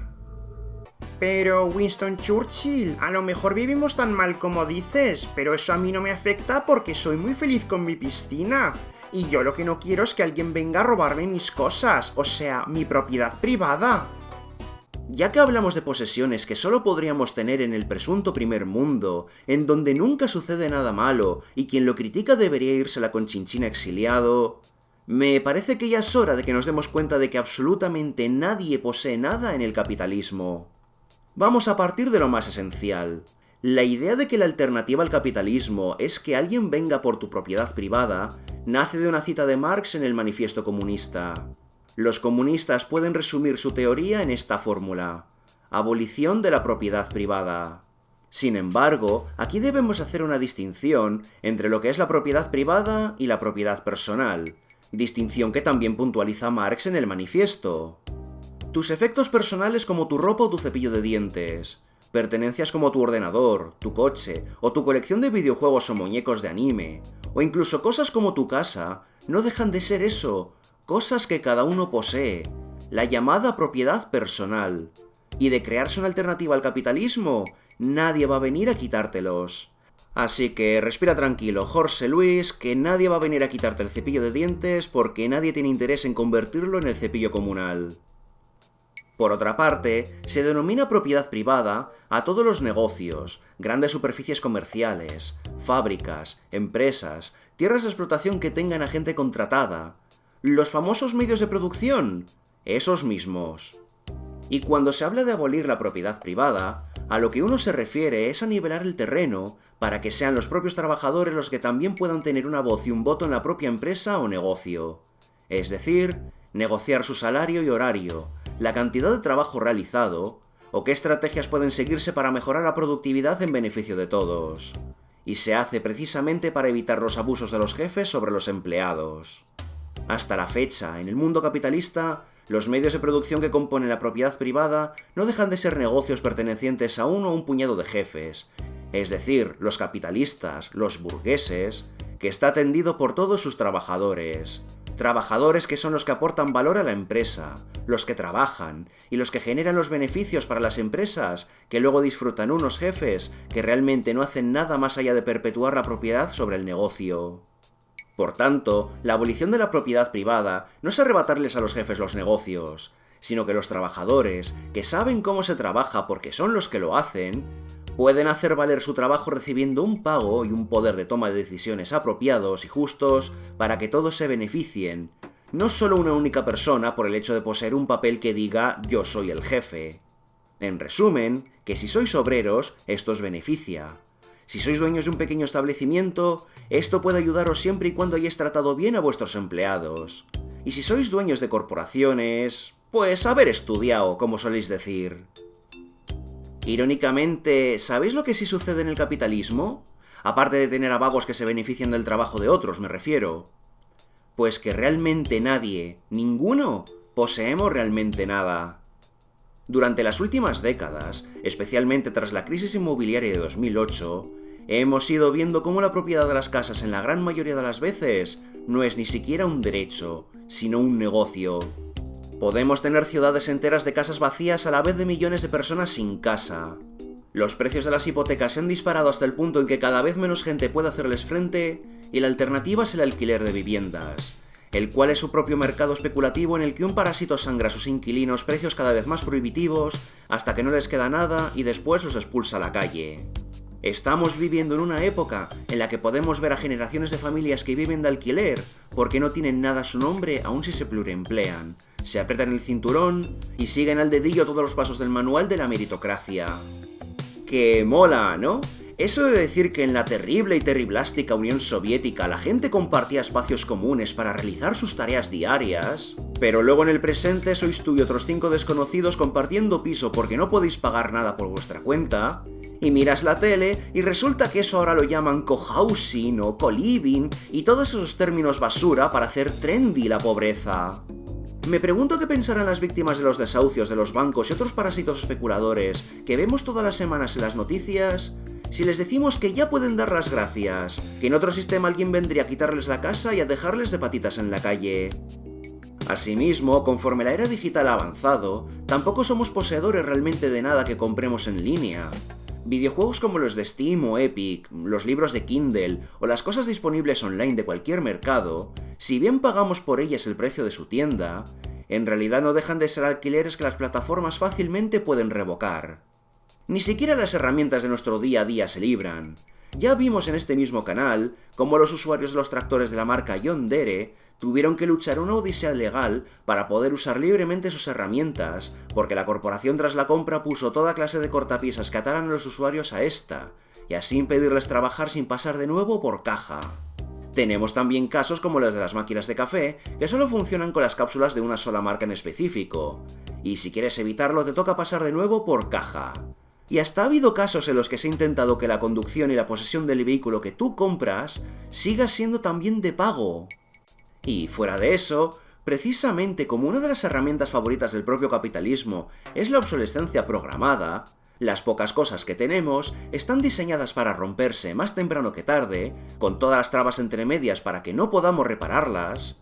Pero Winston Churchill, a lo mejor vivimos tan mal como dices, pero eso a mí no me afecta porque soy muy feliz con mi piscina. Y yo lo que no quiero es que alguien venga a robarme mis cosas, o sea, mi propiedad privada. Ya que hablamos de posesiones que solo podríamos tener en el presunto primer mundo, en donde nunca sucede nada malo y quien lo critica debería irse a la Conchinchina exiliado, me parece que ya es hora de que nos demos cuenta de que absolutamente nadie posee nada en el capitalismo. Vamos a partir de lo más esencial. La idea de que la alternativa al capitalismo es que alguien venga por tu propiedad privada nace de una cita de Marx en el Manifiesto Comunista. Los comunistas pueden resumir su teoría en esta fórmula: abolición de la propiedad privada. Sin embargo, aquí debemos hacer una distinción entre lo que es la propiedad privada y la propiedad personal, distinción que también puntualiza Marx en el Manifiesto. Tus efectos personales como tu ropa o tu cepillo de dientes, pertenencias como tu ordenador, tu coche, o tu colección de videojuegos o muñecos de anime, o incluso cosas como tu casa, no dejan de ser eso, cosas que cada uno posee, la llamada propiedad personal. Y de crearse una alternativa al capitalismo, nadie va a venir a quitártelos. Así que respira tranquilo, Jorge Luis, que nadie va a venir a quitarte el cepillo de dientes porque nadie tiene interés en convertirlo en el cepillo comunal. Por otra parte, se denomina propiedad privada a todos los negocios, grandes superficies comerciales, fábricas, empresas, tierras de explotación que tengan a gente contratada, los famosos medios de producción, esos mismos. Y cuando se habla de abolir la propiedad privada, a lo que uno se refiere es a nivelar el terreno para que sean los propios trabajadores los que también puedan tener una voz y un voto en la propia empresa o negocio. Es decir, negociar su salario y horario, la cantidad de trabajo realizado, o qué estrategias pueden seguirse para mejorar la productividad en beneficio de todos. Y se hace precisamente para evitar los abusos de los jefes sobre los empleados. Hasta la fecha, en el mundo capitalista, los medios de producción que componen la propiedad privada no dejan de ser negocios pertenecientes a uno o un puñado de jefes, es decir, los capitalistas, los burgueses, que está atendido por todos sus trabajadores. Trabajadores que son los que aportan valor a la empresa, los que trabajan y los que generan los beneficios para las empresas que luego disfrutan unos jefes que realmente no hacen nada más allá de perpetuar la propiedad sobre el negocio. Por tanto, la abolición de la propiedad privada no es arrebatarles a los jefes los negocios, sino que los trabajadores, que saben cómo se trabaja porque son los que lo hacen, pueden hacer valer su trabajo recibiendo un pago y un poder de toma de decisiones apropiados y justos para que todos se beneficien, no solo una única persona por el hecho de poseer un papel que diga «yo soy el jefe». En resumen, que si sois obreros, esto os beneficia. Si sois dueños de un pequeño establecimiento, esto puede ayudaros siempre y cuando hayáis tratado bien a vuestros empleados. Y si sois dueños de corporaciones, pues haber estudiado, como soléis decir. Irónicamente, ¿sabéis lo que sí sucede en el capitalismo? Aparte de tener a vagos que se benefician del trabajo de otros, me refiero. Pues que realmente nadie, ninguno, poseemos realmente nada. Durante las últimas décadas, especialmente tras la crisis inmobiliaria de 2008, hemos ido viendo cómo la propiedad de las casas en la gran mayoría de las veces no es ni siquiera un derecho, sino un negocio. Podemos tener ciudades enteras de casas vacías a la vez de millones de personas sin casa. Los precios de las hipotecas se han disparado hasta el punto en que cada vez menos gente puede hacerles frente y la alternativa es el alquiler de viviendas, el cual es su propio mercado especulativo en el que un parásito sangra a sus inquilinos precios cada vez más prohibitivos hasta que no les queda nada y después los expulsa a la calle. Estamos viviendo en una época en la que podemos ver a generaciones de familias que viven de alquiler porque no tienen nada a su nombre aun si se pluriemplean, se apretan el cinturón y siguen al dedillo todos los pasos del manual de la meritocracia. Que mola, ¿no? Eso de decir que en la terrible y terriblástica Unión Soviética la gente compartía espacios comunes para realizar sus tareas diarias, pero luego en el presente sois tú y otros 5 desconocidos compartiendo piso porque no podéis pagar nada por vuestra cuenta, y miras la tele y resulta que eso ahora lo llaman cohousing o co-living y todos esos términos basura para hacer trendy la pobreza. Me pregunto qué pensarán las víctimas de los desahucios de los bancos y otros parásitos especuladores que vemos todas las semanas en las noticias si les decimos que ya pueden dar las gracias, que en otro sistema alguien vendría a quitarles la casa y a dejarles de patitas en la calle. Asimismo, conforme la era digital ha avanzado, tampoco somos poseedores realmente de nada que compremos en línea. Videojuegos como los de Steam o Epic, los libros de Kindle o las cosas disponibles online de cualquier mercado, si bien pagamos por ellas el precio de su tienda, en realidad no dejan de ser alquileres que las plataformas fácilmente pueden revocar. Ni siquiera las herramientas de nuestro día a día se libran. Ya vimos en este mismo canal cómo los usuarios de los tractores de la marca John Deere tuvieron que luchar una odisea legal para poder usar libremente sus herramientas, porque la corporación tras la compra puso toda clase de cortapisas que ataran a los usuarios a esta, y así impedirles trabajar sin pasar de nuevo por caja. Tenemos también casos como los de las máquinas de café, que solo funcionan con las cápsulas de una sola marca en específico, y si quieres evitarlo te toca pasar de nuevo por caja. Y hasta ha habido casos en los que se ha intentado que la conducción y la posesión del vehículo que tú compras siga siendo también de pago. Y fuera de eso, precisamente como una de las herramientas favoritas del propio capitalismo es la obsolescencia programada, las pocas cosas que tenemos están diseñadas para romperse más temprano que tarde, con todas las trabas entre medias para que no podamos repararlas,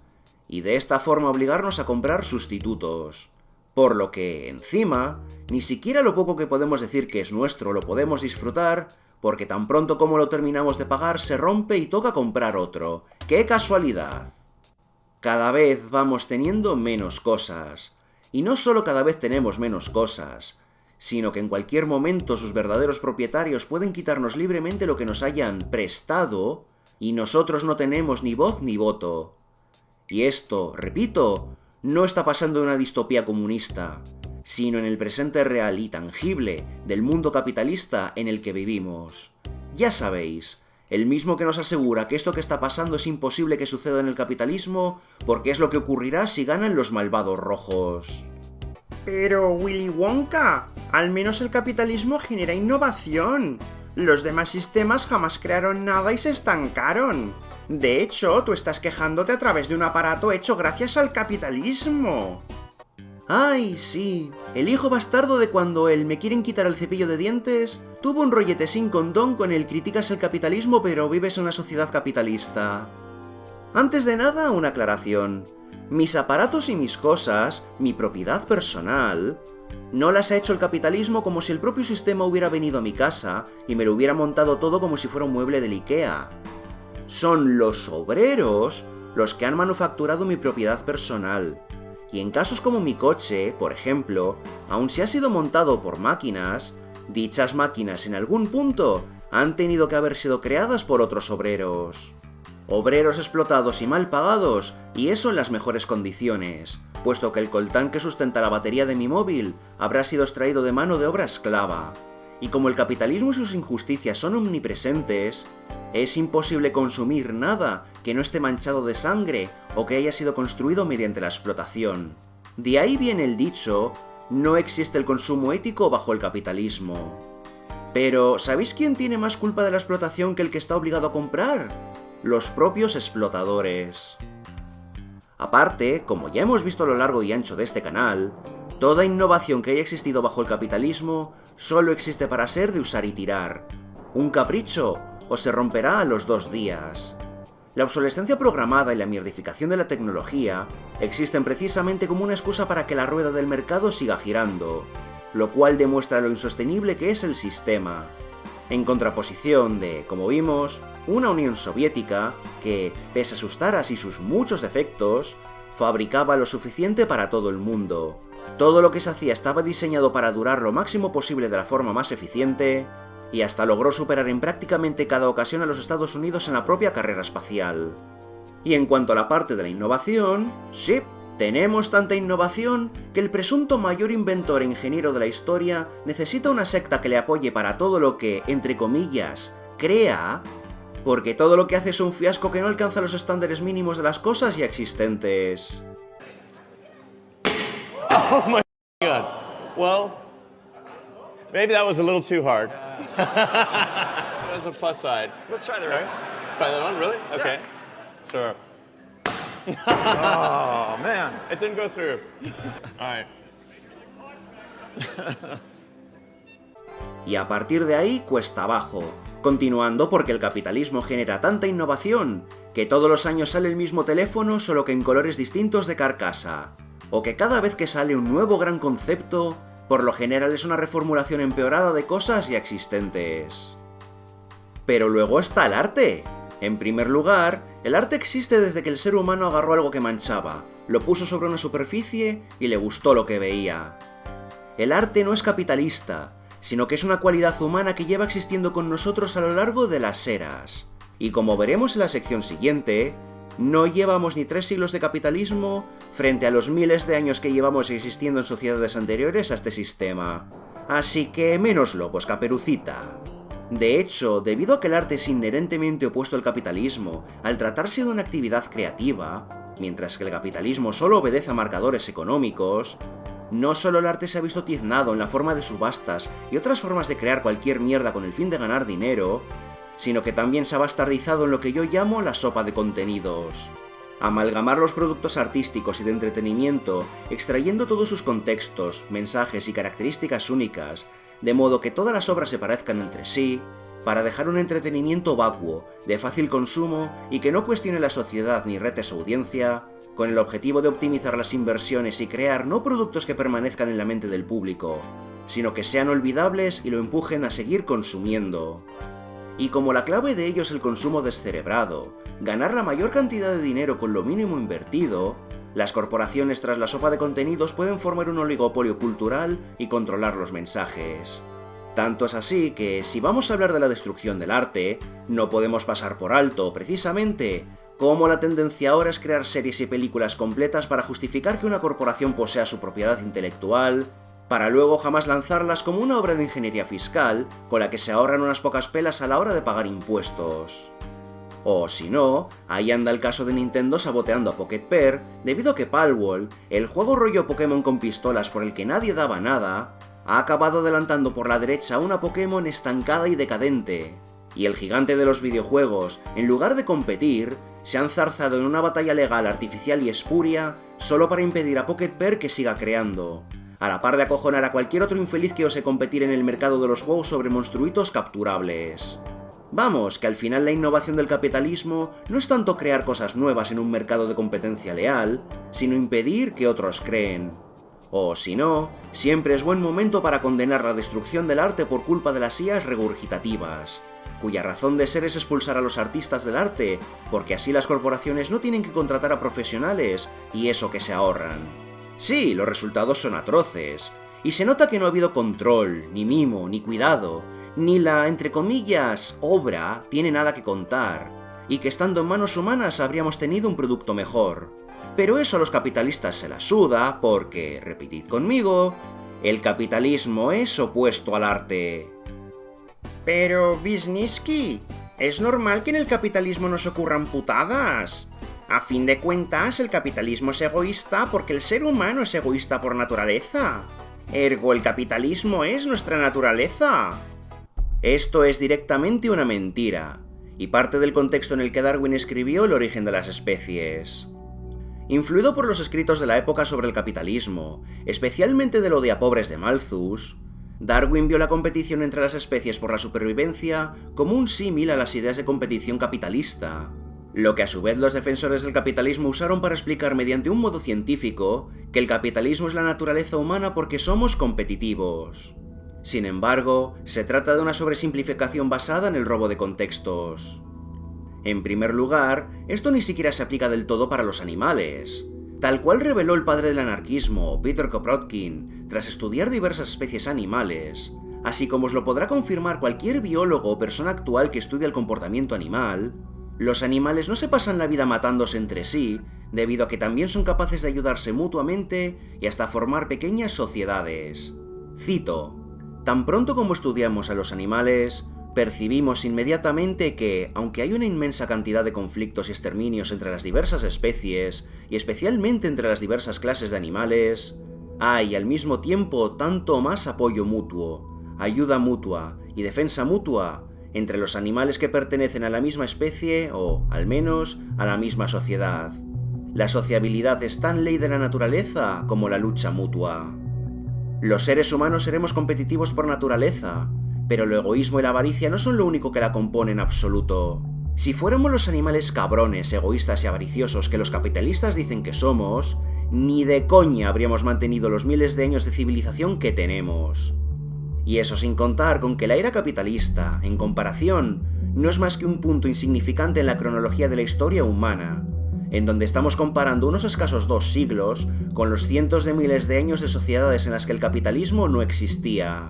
y de esta forma obligarnos a comprar sustitutos. Por lo que, encima, ni siquiera lo poco que podemos decir que es nuestro lo podemos disfrutar, porque tan pronto como lo terminamos de pagar se rompe y toca comprar otro. ¡Qué casualidad! Cada vez vamos teniendo menos cosas. Y no solo cada vez tenemos menos cosas, sino que en cualquier momento sus verdaderos propietarios pueden quitarnos libremente lo que nos hayan prestado, y nosotros no tenemos ni voz ni voto. Y esto, repito, no está pasando en una distopía comunista, sino en el presente real y tangible del mundo capitalista en el que vivimos. Ya sabéis, el mismo que nos asegura que esto que está pasando es imposible que suceda en el capitalismo, porque es lo que ocurrirá si ganan los malvados rojos. Pero Willy Wonka, al menos el capitalismo genera innovación. Los demás sistemas jamás crearon nada y se estancaron. De hecho, tú estás quejándote a través de un aparato hecho gracias al capitalismo. ¡Ay, sí! El hijo bastardo de cuando el me quieren quitar el cepillo de dientes tuvo un rollete sin condón con el criticas el capitalismo pero vives en una sociedad capitalista. Antes de nada, una aclaración. Mis aparatos y mis cosas, mi propiedad personal, no las ha hecho el capitalismo como si el propio sistema hubiera venido a mi casa y me lo hubiera montado todo como si fuera un mueble del IKEA. Son los obreros los que han manufacturado mi propiedad personal. Y en casos como mi coche, por ejemplo, aun si ha sido montado por máquinas, dichas máquinas en algún punto han tenido que haber sido creadas por otros obreros. Obreros explotados y mal pagados, y eso en las mejores condiciones, puesto que el coltán que sustenta la batería de mi móvil habrá sido extraído de mano de obra esclava. Y como el capitalismo y sus injusticias son omnipresentes, es imposible consumir nada que no esté manchado de sangre o que haya sido construido mediante la explotación. De ahí viene el dicho, no existe el consumo ético bajo el capitalismo. Pero, ¿sabéis quién tiene más culpa de la explotación que el que está obligado a comprar? Los propios explotadores. Aparte, como ya hemos visto a lo largo y ancho de este canal, toda innovación que haya existido bajo el capitalismo solo existe para ser de usar y tirar. Un capricho o se romperá a los 2 días. La obsolescencia programada y la mierdificación de la tecnología existen precisamente como una excusa para que la rueda del mercado siga girando, lo cual demuestra lo insostenible que es el sistema, en contraposición de, como vimos, una Unión Soviética que, pese a sus taras y sus muchos defectos, fabricaba lo suficiente para todo el mundo. Todo lo que se hacía estaba diseñado para durar lo máximo posible de la forma más eficiente, y hasta logró superar en prácticamente cada ocasión a los Estados Unidos en la propia carrera espacial. Y en cuanto a la parte de la innovación, sí, tenemos tanta innovación que el presunto mayor inventor e ingeniero de la historia necesita una secta que le apoye para todo lo que, entre comillas, crea, porque todo lo que hace es un fiasco que no alcanza los estándares mínimos de las cosas ya existentes. Oh my God. Well, maybe that was a little too hard. There's a plus side. Let's try the All right. Try that on, really? Okay. Sure. Oh, man. It didn't go through. All right. Y a partir de ahí, cuesta abajo, continuando porque el capitalismo genera tanta innovación que todos los años sale el mismo teléfono solo que en colores distintos de carcasa, o que cada vez que sale un nuevo gran concepto, por lo general es una reformulación empeorada de cosas ya existentes. Pero luego está el arte. En primer lugar, el arte existe desde que el ser humano agarró algo que manchaba, lo puso sobre una superficie y le gustó lo que veía. El arte no es capitalista, sino que es una cualidad humana que lleva existiendo con nosotros a lo largo de las eras. Y como veremos en la sección siguiente, no llevamos ni 3 siglos de capitalismo frente a los miles de años que llevamos existiendo en sociedades anteriores a este sistema. Así que menos lobos, Caperucita. De hecho, debido a que el arte es inherentemente opuesto al capitalismo, al tratarse de una actividad creativa, mientras que el capitalismo solo obedece a marcadores económicos, no solo el arte se ha visto tiznado en la forma de subastas y otras formas de crear cualquier mierda con el fin de ganar dinero, sino que también se ha bastardizado en lo que yo llamo la sopa de contenidos. Amalgamar los productos artísticos y de entretenimiento, extrayendo todos sus contextos, mensajes y características únicas, de modo que todas las obras se parezcan entre sí, para dejar un entretenimiento vacuo, de fácil consumo y que no cuestione la sociedad ni rete su audiencia, con el objetivo de optimizar las inversiones y crear no productos que permanezcan en la mente del público, sino que sean olvidables y lo empujen a seguir consumiendo. Y como la clave de ello es el consumo descerebrado, ganar la mayor cantidad de dinero con lo mínimo invertido, las corporaciones tras la sopa de contenidos pueden formar un oligopolio cultural y controlar los mensajes. Tanto es así que, si vamos a hablar de la destrucción del arte, no podemos pasar por alto, precisamente, cómo la tendencia ahora es crear series y películas completas para justificar que una corporación posea su propiedad intelectual, para luego jamás lanzarlas como una obra de ingeniería fiscal con la que se ahorran unas pocas pelas a la hora de pagar impuestos. O si no, ahí anda el caso de Nintendo saboteando a Pocket Pair, debido a que Palworld, el juego rollo Pokémon con pistolas por el que nadie daba nada, ha acabado adelantando por la derecha a una Pokémon estancada y decadente. Y el gigante de los videojuegos, en lugar de competir, se ha enzarzado en una batalla legal artificial y espuria solo para impedir a Pocket Pair que siga creando, a la par de acojonar a cualquier otro infeliz que ose competir en el mercado de los juegos sobre monstruitos capturables. Vamos, que al final la innovación del capitalismo no es tanto crear cosas nuevas en un mercado de competencia leal, sino impedir que otros creen. O si no, siempre es buen momento para condenar la destrucción del arte por culpa de las IAs regurgitativas, cuya razón de ser es expulsar a los artistas del arte, porque así las corporaciones no tienen que contratar a profesionales y eso que se ahorran. Sí, los resultados son atroces, y se nota que no ha habido control, ni mimo, ni cuidado, ni la, entre comillas, obra tiene nada que contar, y que estando en manos humanas habríamos tenido un producto mejor. Pero eso a los capitalistas se la suda porque, repetid conmigo, el capitalismo es opuesto al arte. Pero, Wisniewski, es normal que en el capitalismo nos ocurran putadas. A fin de cuentas, el capitalismo es egoísta porque el ser humano es egoísta por naturaleza. Ergo, el capitalismo es nuestra naturaleza. Esto es directamente una mentira, y parte del contexto en el que Darwin escribió El origen de las especies. Influido por los escritos de la época sobre el capitalismo, especialmente de lo de A pobres de Malthus, Darwin vio la competición entre las especies por la supervivencia como un símil a las ideas de competición capitalista, lo que a su vez los defensores del capitalismo usaron para explicar mediante un modo científico que el capitalismo es la naturaleza humana porque somos competitivos. Sin embargo, se trata de una sobresimplificación basada en el robo de contextos. En primer lugar, esto ni siquiera se aplica del todo para los animales. Tal cual reveló el padre del anarquismo, Peter Kropotkin, tras estudiar diversas especies animales, así como os lo podrá confirmar cualquier biólogo o persona actual que estudie el comportamiento animal, los animales no se pasan la vida matándose entre sí, debido a que también son capaces de ayudarse mutuamente y hasta formar pequeñas sociedades. Cito: tan pronto como estudiamos a los animales, percibimos inmediatamente que, aunque hay una inmensa cantidad de conflictos y exterminios entre las diversas especies, y especialmente entre las diversas clases de animales, hay al mismo tiempo tanto más apoyo mutuo, ayuda mutua y defensa mutua entre los animales que pertenecen a la misma especie o, al menos, a la misma sociedad. La sociabilidad es tan ley de la naturaleza como la lucha mutua. Los seres humanos seremos competitivos por naturaleza, pero el egoísmo y la avaricia no son lo único que la componen en absoluto. Si fuéramos los animales cabrones, egoístas y avariciosos que los capitalistas dicen que somos, ni de coña habríamos mantenido los miles de años de civilización que tenemos. Y eso sin contar con que la era capitalista, en comparación, no es más que un punto insignificante en la cronología de la historia humana, en donde estamos comparando unos escasos 2 siglos con los cientos de miles de años de sociedades en las que el capitalismo no existía.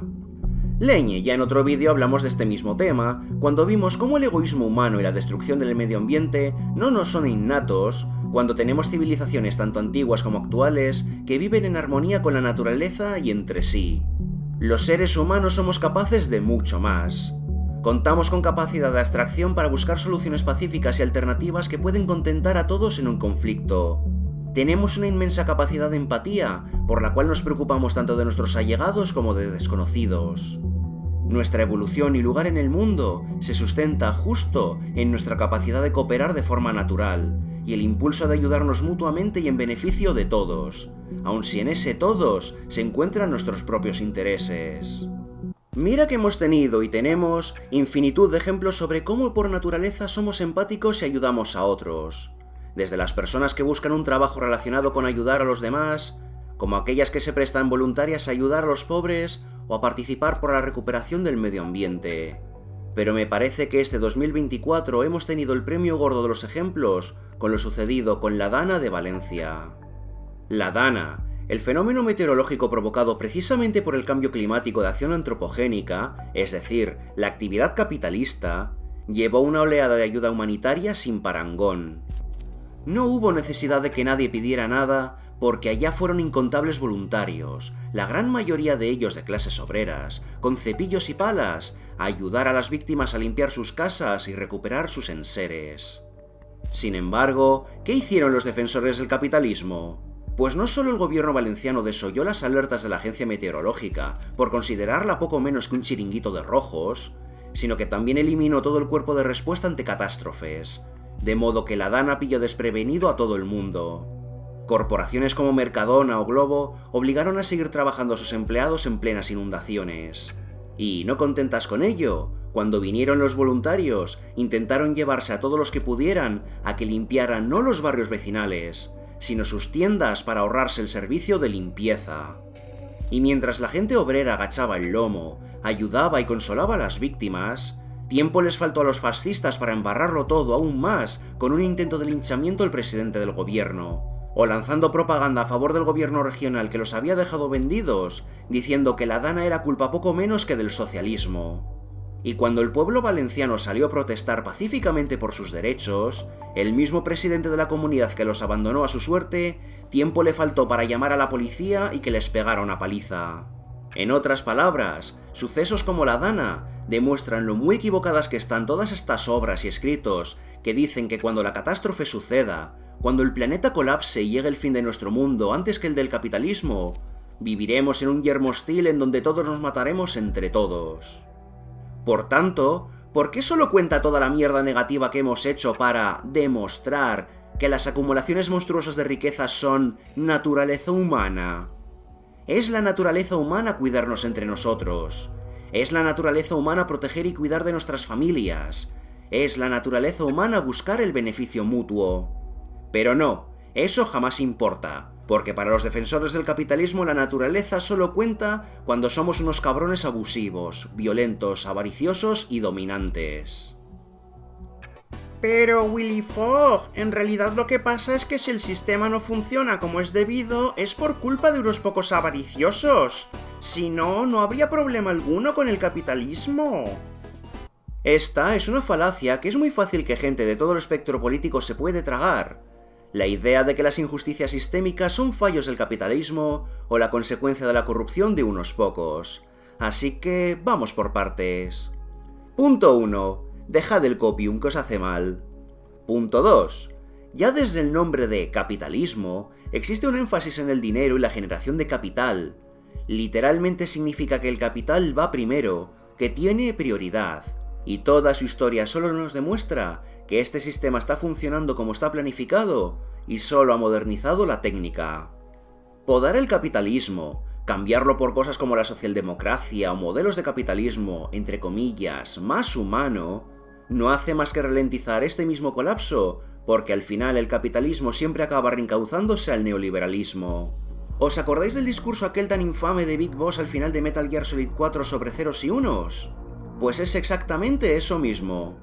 Leñe, ya en otro vídeo hablamos de este mismo tema, cuando vimos cómo el egoísmo humano y la destrucción del medio ambiente no nos son innatos, cuando tenemos civilizaciones tanto antiguas como actuales que viven en armonía con la naturaleza y entre sí. Los seres humanos somos capaces de mucho más. Contamos con capacidad de abstracción para buscar soluciones pacíficas y alternativas que pueden contentar a todos en un conflicto. Tenemos una inmensa capacidad de empatía, por la cual nos preocupamos tanto de nuestros allegados como de desconocidos. Nuestra evolución y lugar en el mundo se sustenta justo en nuestra capacidad de cooperar de forma natural, y el impulso de ayudarnos mutuamente y en beneficio de todos, aun si en ese todos se encuentran nuestros propios intereses. Mira que hemos tenido y tenemos infinitud de ejemplos sobre cómo por naturaleza somos empáticos y ayudamos a otros. Desde las personas que buscan un trabajo relacionado con ayudar a los demás, como aquellas que se prestan voluntarias a ayudar a los pobres o a participar por la recuperación del medio ambiente. Pero me parece que este 2024 hemos tenido el premio gordo de los ejemplos con lo sucedido con la Dana de Valencia. La Dana, el fenómeno meteorológico provocado precisamente por el cambio climático de acción antropogénica, es decir, la actividad capitalista, llevó una oleada de ayuda humanitaria sin parangón. No hubo necesidad de que nadie pidiera nada, porque allá fueron incontables voluntarios, la gran mayoría de ellos de clases obreras, con cepillos y palas, a ayudar a las víctimas a limpiar sus casas y recuperar sus enseres. Sin embargo, ¿qué hicieron los defensores del capitalismo? Pues no solo el gobierno valenciano desoyó las alertas de la agencia meteorológica por considerarla poco menos que un chiringuito de rojos, sino que también eliminó todo el cuerpo de respuesta ante catástrofes, de modo que la Dana pilló desprevenido a todo el mundo. Corporaciones como Mercadona o Globo obligaron a seguir trabajando a sus empleados en plenas inundaciones. Y, no contentas con ello, cuando vinieron los voluntarios, intentaron llevarse a todos los que pudieran a que limpiaran no los barrios vecinales, sino sus tiendas para ahorrarse el servicio de limpieza. Y mientras la gente obrera agachaba el lomo, ayudaba y consolaba a las víctimas, tiempo les faltó a los fascistas para embarrarlo todo aún más con un intento de linchamiento al presidente del gobierno, o lanzando propaganda a favor del gobierno regional que los había dejado vendidos, diciendo que la Dana era culpa poco menos que del socialismo. Y cuando el pueblo valenciano salió a protestar pacíficamente por sus derechos, el mismo presidente de la comunidad que los abandonó a su suerte, tiempo le faltó para llamar a la policía y que les pegara una paliza. En otras palabras, sucesos como la Dana demuestran lo muy equivocadas que están todas estas obras y escritos que dicen que cuando la catástrofe suceda, cuando el planeta colapse y llegue el fin de nuestro mundo antes que el del capitalismo, viviremos en un yermo hostil en donde todos nos mataremos entre todos. Por tanto, ¿por qué solo cuenta toda la mierda negativa que hemos hecho para demostrar que las acumulaciones monstruosas de riquezas son naturaleza humana? Es la naturaleza humana cuidarnos entre nosotros. Es la naturaleza humana proteger y cuidar de nuestras familias. Es la naturaleza humana buscar el beneficio mutuo. Pero no, eso jamás importa, porque para los defensores del capitalismo la naturaleza solo cuenta cuando somos unos cabrones abusivos, violentos, avariciosos y dominantes. Pero Willy Fogg, en realidad lo que pasa es que si el sistema no funciona como es debido, es por culpa de unos pocos avariciosos. Si no, no habría problema alguno con el capitalismo. Esta es una falacia que es muy fácil que gente de todo el espectro político se puede tragar. La idea de que las injusticias sistémicas son fallos del capitalismo o la consecuencia de la corrupción de unos pocos. Así que vamos por partes. Punto 1. Dejad el copium que os hace mal. Punto 2. Ya desde el nombre de capitalismo existe un énfasis en el dinero y la generación de capital. Literalmente significa que el capital va primero, que tiene prioridad. y toda su historia solo nos demuestra que este sistema está funcionando como está planificado y solo ha modernizado la técnica. Podar el capitalismo, cambiarlo por cosas como la socialdemocracia o modelos de capitalismo, entre comillas, más humano, no hace más que ralentizar este mismo colapso, porque al final el capitalismo siempre acaba reencauzándose al neoliberalismo. ¿Os acordáis del discurso aquel tan infame de Big Boss al final de Metal Gear Solid 4 sobre ceros y unos? Pues es exactamente eso mismo.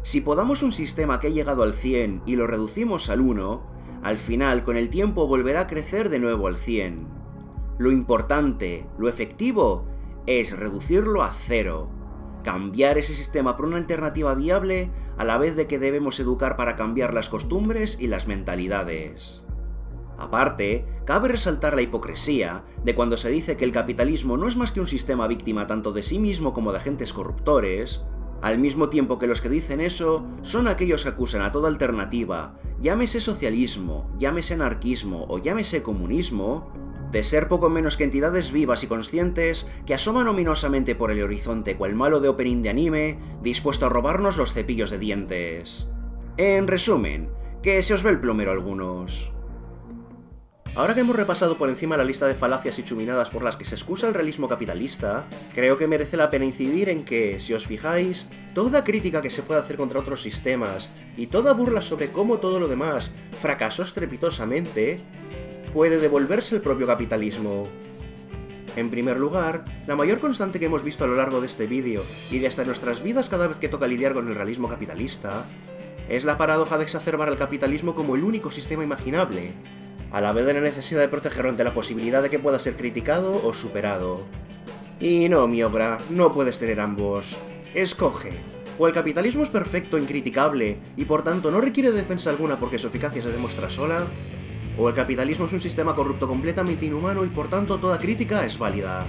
Si podamos un sistema que ha llegado al 100 y lo reducimos al 1, al final con el tiempo volverá a crecer de nuevo al 100. Lo importante, lo efectivo, es reducirlo a 0. Cambiar ese sistema por una alternativa viable, a la vez de que debemos educar para cambiar las costumbres y las mentalidades. Aparte, cabe resaltar la hipocresía de cuando se dice que el capitalismo no es más que un sistema víctima tanto de sí mismo como de agentes corruptores, al mismo tiempo que los que dicen eso son aquellos que acusan a toda alternativa, llámese socialismo, llámese anarquismo o llámese comunismo, de ser poco menos que entidades vivas y conscientes que asoman ominosamente por el horizonte cual malo de opening de anime, dispuesto a robarnos los cepillos de dientes. En resumen, que se os ve el plumero a algunos. Ahora que hemos repasado por encima la lista de falacias y chuminadas por las que se excusa el realismo capitalista, creo que merece la pena incidir en que, si os fijáis, toda crítica que se puede hacer contra otros sistemas y toda burla sobre cómo todo lo demás fracasó estrepitosamente, puede devolverse el propio capitalismo. En primer lugar, la mayor constante que hemos visto a lo largo de este vídeo y de hasta nuestras vidas cada vez que toca lidiar con el realismo capitalista, es la paradoja de exacerbar al capitalismo como el único sistema imaginable, a la vez de la necesidad de protegerlo ante la posibilidad de que pueda ser criticado o superado. Y no, mi obra, no puedes tener ambos. Escoge. O el capitalismo es perfecto, incriticable, y por tanto no requiere defensa alguna porque su eficacia se demuestra sola, o el capitalismo es un sistema corrupto completamente inhumano y por tanto toda crítica es válida.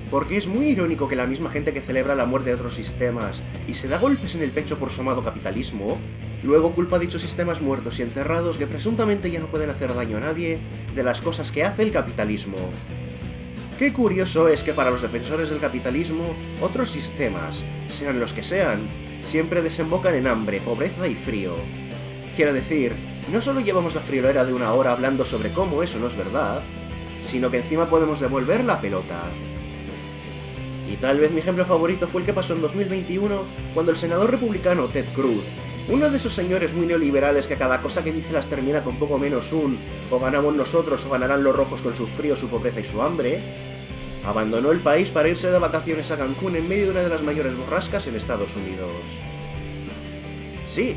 Porque es muy irónico que la misma gente que celebra la muerte de otros sistemas y se da golpes en el pecho por su amado capitalismo, luego culpa a dichos sistemas muertos y enterrados que presuntamente ya no pueden hacer daño a nadie de las cosas que hace el capitalismo. Qué curioso es que para los defensores del capitalismo, otros sistemas, sean los que sean, siempre desembocan en hambre, pobreza y frío. Quiero decir, no solo llevamos la friolera de una hora hablando sobre cómo eso no es verdad, sino que encima podemos devolver la pelota. Y tal vez mi ejemplo favorito fue el que pasó en 2021, cuando el senador republicano Ted Cruz, uno de esos señores muy neoliberales que a cada cosa que dice las termina con poco menos un o ganamos nosotros o ganarán los rojos con su frío, su pobreza y su hambre, abandonó el país para irse de vacaciones a Cancún en medio de una de las mayores borrascas en Estados Unidos. Sí,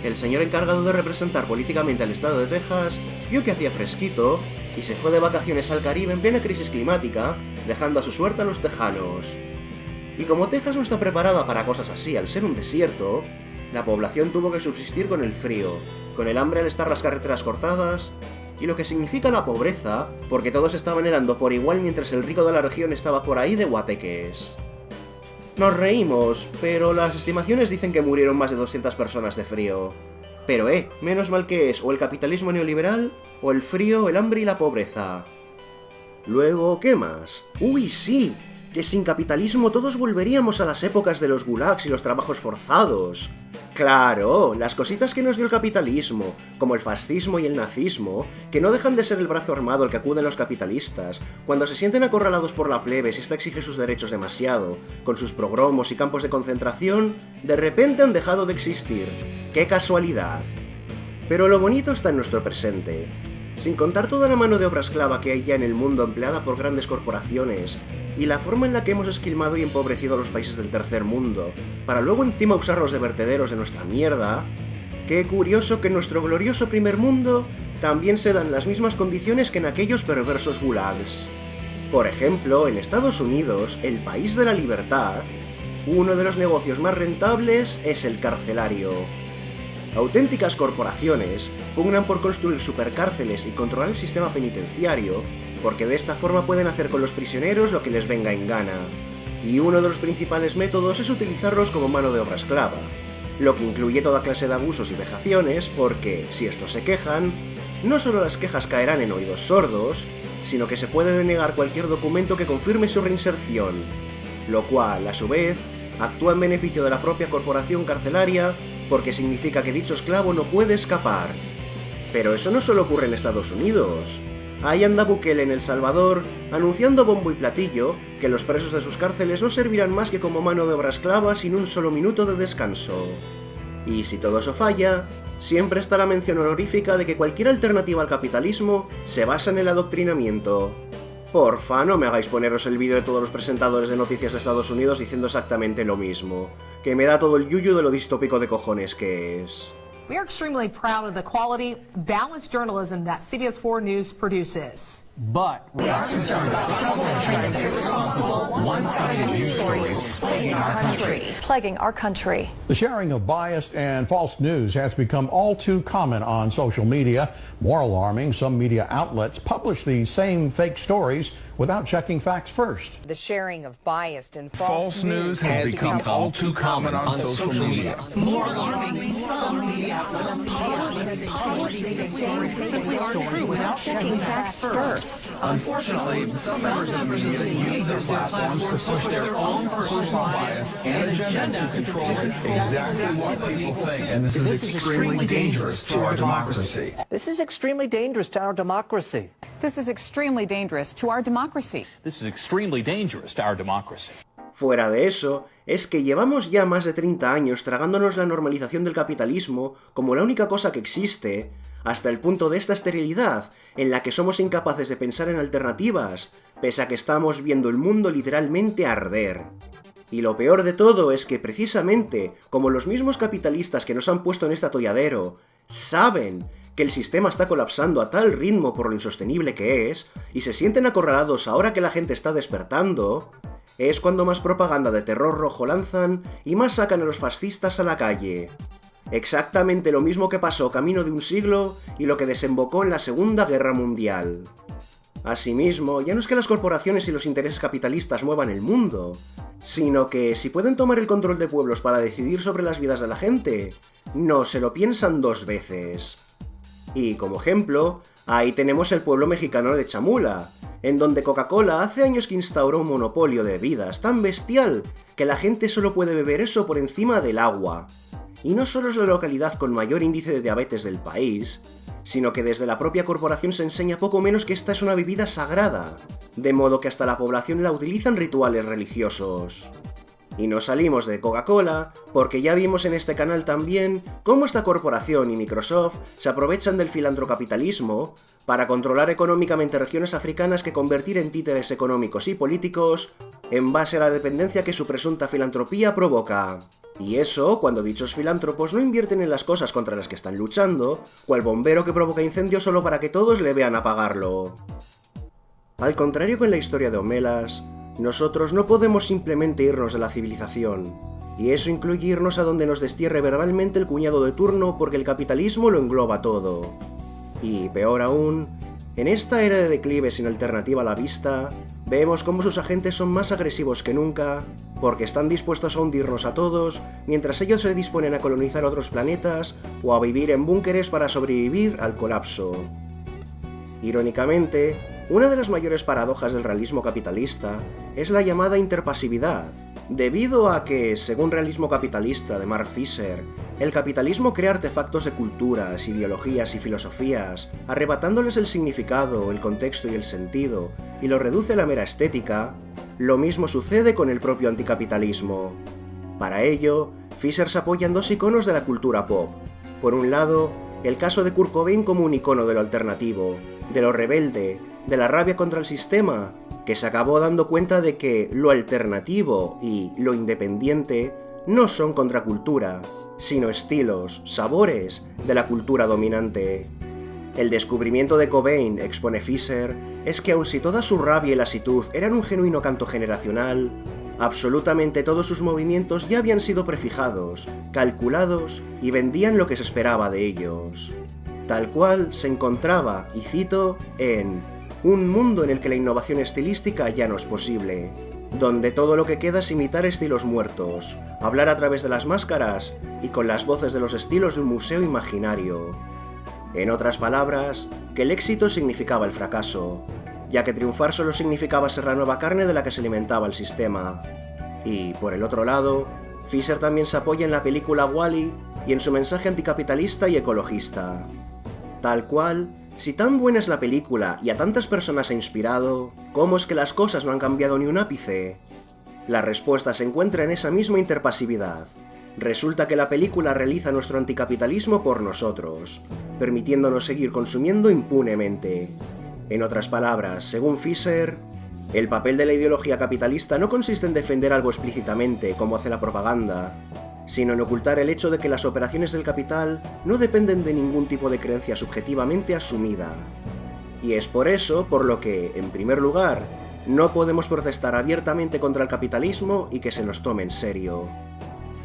el señor encargado de representar políticamente al estado de Texas vio que hacía fresquito y se fue de vacaciones al Caribe en plena crisis climática, dejando a su suerte a los tejanos. Y como Texas no está preparada para cosas así al ser un desierto, la población tuvo que subsistir con el frío, con el hambre al estar las carreteras cortadas, y lo que significa la pobreza, porque todos estaban helando por igual mientras el rico de la región estaba por ahí de guateques. Nos reímos, pero las estimaciones dicen que murieron más de 200 personas de frío. Pero menos mal que es o el capitalismo neoliberal, o el frío, el hambre y la pobreza. Luego, ¿qué más? ¡Uy, sí! Que sin capitalismo todos volveríamos a las épocas de los gulags y los trabajos forzados. Claro, las cositas que nos dio el capitalismo, como el fascismo y el nazismo, que no dejan de ser el brazo armado al que acuden los capitalistas, cuando se sienten acorralados por la plebe si ésta exige sus derechos demasiado, con sus progromos y campos de concentración, de repente han dejado de existir. ¡Qué casualidad! Pero lo bonito está en nuestro presente. Sin contar toda la mano de obra esclava que hay ya en el mundo empleada por grandes corporaciones, y la forma en la que hemos esquilmado y empobrecido a los países del tercer mundo, para luego encima usarlos de vertederos de nuestra mierda, qué curioso que en nuestro glorioso primer mundo también se dan las mismas condiciones que en aquellos perversos gulags. Por ejemplo, en Estados Unidos, el país de la libertad, uno de los negocios más rentables es el carcelario. Auténticas corporaciones pugnan por construir supercárceles y controlar el sistema penitenciario, porque de esta forma pueden hacer con los prisioneros lo que les venga en gana. Y uno de los principales métodos es utilizarlos como mano de obra esclava, lo que incluye toda clase de abusos y vejaciones porque, si estos se quejan, no solo las quejas caerán en oídos sordos, sino que se puede denegar cualquier documento que confirme su reinserción, lo cual, a su vez, actúa en beneficio de la propia corporación carcelaria porque significa que dicho esclavo no puede escapar. Pero eso no solo ocurre en Estados Unidos. Ahí anda Bukele en El Salvador, anunciando a bombo y platillo que los presos de sus cárceles no servirán más que como mano de obra esclava sin un solo minuto de descanso. Y si todo eso falla, siempre está la mención honorífica de que cualquier alternativa al capitalismo se basa en el adoctrinamiento. Porfa, no me hagáis poneros el vídeo de todos los presentadores de noticias de Estados Unidos diciendo exactamente lo mismo, que me da todo el yuyu de lo distópico de cojones que es. We are extremely proud of the quality, balanced journalism that CBS 4 News produces. But we are concerned about the trouble and trend of irresponsible, one-sided news stories plaguing our country. The sharing of biased and false news has become all too common on social media. More alarming, some media outlets publish these same fake stories without checking facts first. The sharing of biased and false news has become all too common on social media. More alarming, some media outlets publish these same fake stories without checking facts first. Unfortunately, some members of the media use their platforms to push their own personal bias and agenda to control exactly what people think. And this is extremely dangerous to our democracy. this is extremely dangerous to our democracy. This is extremely dangerous to our democracy. This is extremely dangerous to our democracy. Fuera de eso, es que llevamos ya más de 30 años tragándonos la normalización del capitalismo como la única cosa que existe, hasta el punto de esta esterilidad, en la que somos incapaces de pensar en alternativas, pese a que estamos viendo el mundo literalmente arder. Y lo peor de todo es que precisamente, como los mismos capitalistas que nos han puesto en este atolladero, saben que el sistema está colapsando a tal ritmo por lo insostenible que es, y se sienten acorralados ahora que la gente está despertando, es cuando más propaganda de terror rojo lanzan y más sacan a los fascistas a la calle. Exactamente lo mismo que pasó camino de un siglo y lo que desembocó en la Segunda Guerra Mundial. Asimismo, ya no es que las corporaciones y los intereses capitalistas muevan el mundo, sino que si pueden tomar el control de pueblos para decidir sobre las vidas de la gente, no se lo piensan dos veces. Y como ejemplo, ahí tenemos el pueblo mexicano de Chamula, en donde Coca-Cola hace años que instauró un monopolio de bebidas tan bestial que la gente solo puede beber eso por encima del agua. Y no solo es la localidad con mayor índice de diabetes del país, sino que desde la propia corporación se enseña poco menos que esta es una bebida sagrada, de modo que hasta la población la utiliza en rituales religiosos. Y no salimos de Coca-Cola, porque ya vimos en este canal también cómo esta corporación y Microsoft se aprovechan del filantrocapitalismo para controlar económicamente regiones africanas que convertir en títeres económicos y políticos en base a la dependencia que su presunta filantropía provoca. Y eso cuando dichos filántropos no invierten en las cosas contra las que están luchando, cual bombero que provoca incendios solo para que todos le vean apagarlo. Al contrario que en la historia de Homelas, nosotros no podemos simplemente irnos de la civilización, y eso incluye irnos a donde nos destierre verbalmente el cuñado de turno porque el capitalismo lo engloba todo. Y peor aún, en esta era de declive sin alternativa a la vista, vemos cómo sus agentes son más agresivos que nunca, porque están dispuestos a hundirnos a todos, mientras ellos se disponen a colonizar otros planetas o a vivir en búnkeres para sobrevivir al colapso. Irónicamente, una de las mayores paradojas del realismo capitalista es la llamada interpasividad, debido a que, según Realismo Capitalista de Mark Fisher, el capitalismo crea artefactos de culturas, ideologías y filosofías, arrebatándoles el significado, el contexto y el sentido, y lo reduce a la mera estética. Lo mismo sucede con el propio anticapitalismo. Para ello, Fisher se apoya en dos iconos de la cultura pop. Por un lado, el caso de Kurt Cobain como un icono de lo alternativo, de lo rebelde, de la rabia contra el sistema, que se acabó dando cuenta de que lo alternativo y lo independiente no son contracultura, sino estilos, sabores de la cultura dominante. El descubrimiento de Cobain, expone Fisher, es que aun si toda su rabia y lasitud eran un genuino canto generacional, absolutamente todos sus movimientos ya habían sido prefijados, calculados y vendían lo que se esperaba de ellos. Tal cual se encontraba, y cito, en un mundo en el que la innovación estilística ya no es posible, donde todo lo que queda es imitar estilos muertos, hablar a través de las máscaras y con las voces de los estilos de un museo imaginario. En otras palabras, que el éxito significaba el fracaso, ya que triunfar solo significaba ser la nueva carne de la que se alimentaba el sistema. Y por el otro lado, Fisher también se apoya en la película Wall-E y en su mensaje anticapitalista y ecologista. Tal cual, si tan buena es la película y a tantas personas ha inspirado, ¿cómo es que las cosas no han cambiado ni un ápice? La respuesta se encuentra en esa misma interpasividad. Resulta que la película realiza nuestro anticapitalismo por nosotros, permitiéndonos seguir consumiendo impunemente. En otras palabras, según Fisher, el papel de la ideología capitalista no consiste en defender algo explícitamente, como hace la propaganda, sino en ocultar el hecho de que las operaciones del capital no dependen de ningún tipo de creencia subjetivamente asumida. Y es por eso por lo que, en primer lugar, no podemos protestar abiertamente contra el capitalismo y que se nos tome en serio.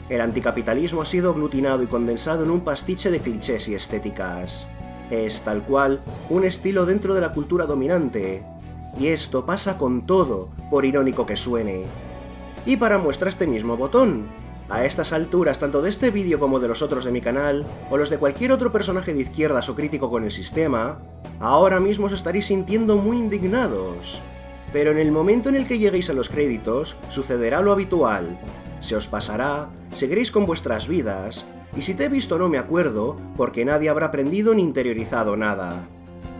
El anticapitalismo ha sido aglutinado y condensado en un pastiche de clichés y estéticas. Es, tal cual, un estilo dentro de la cultura dominante. Y esto pasa con todo, por irónico que suene. Y para muestra este mismo botón. A estas alturas, tanto de este vídeo como de los otros de mi canal, o los de cualquier otro personaje de izquierdas o crítico con el sistema, ahora mismo os estaréis sintiendo muy indignados. Pero en el momento en el que lleguéis a los créditos, sucederá lo habitual. Se os pasará, seguiréis con vuestras vidas, y si te he visto no me acuerdo, porque nadie habrá aprendido ni interiorizado nada.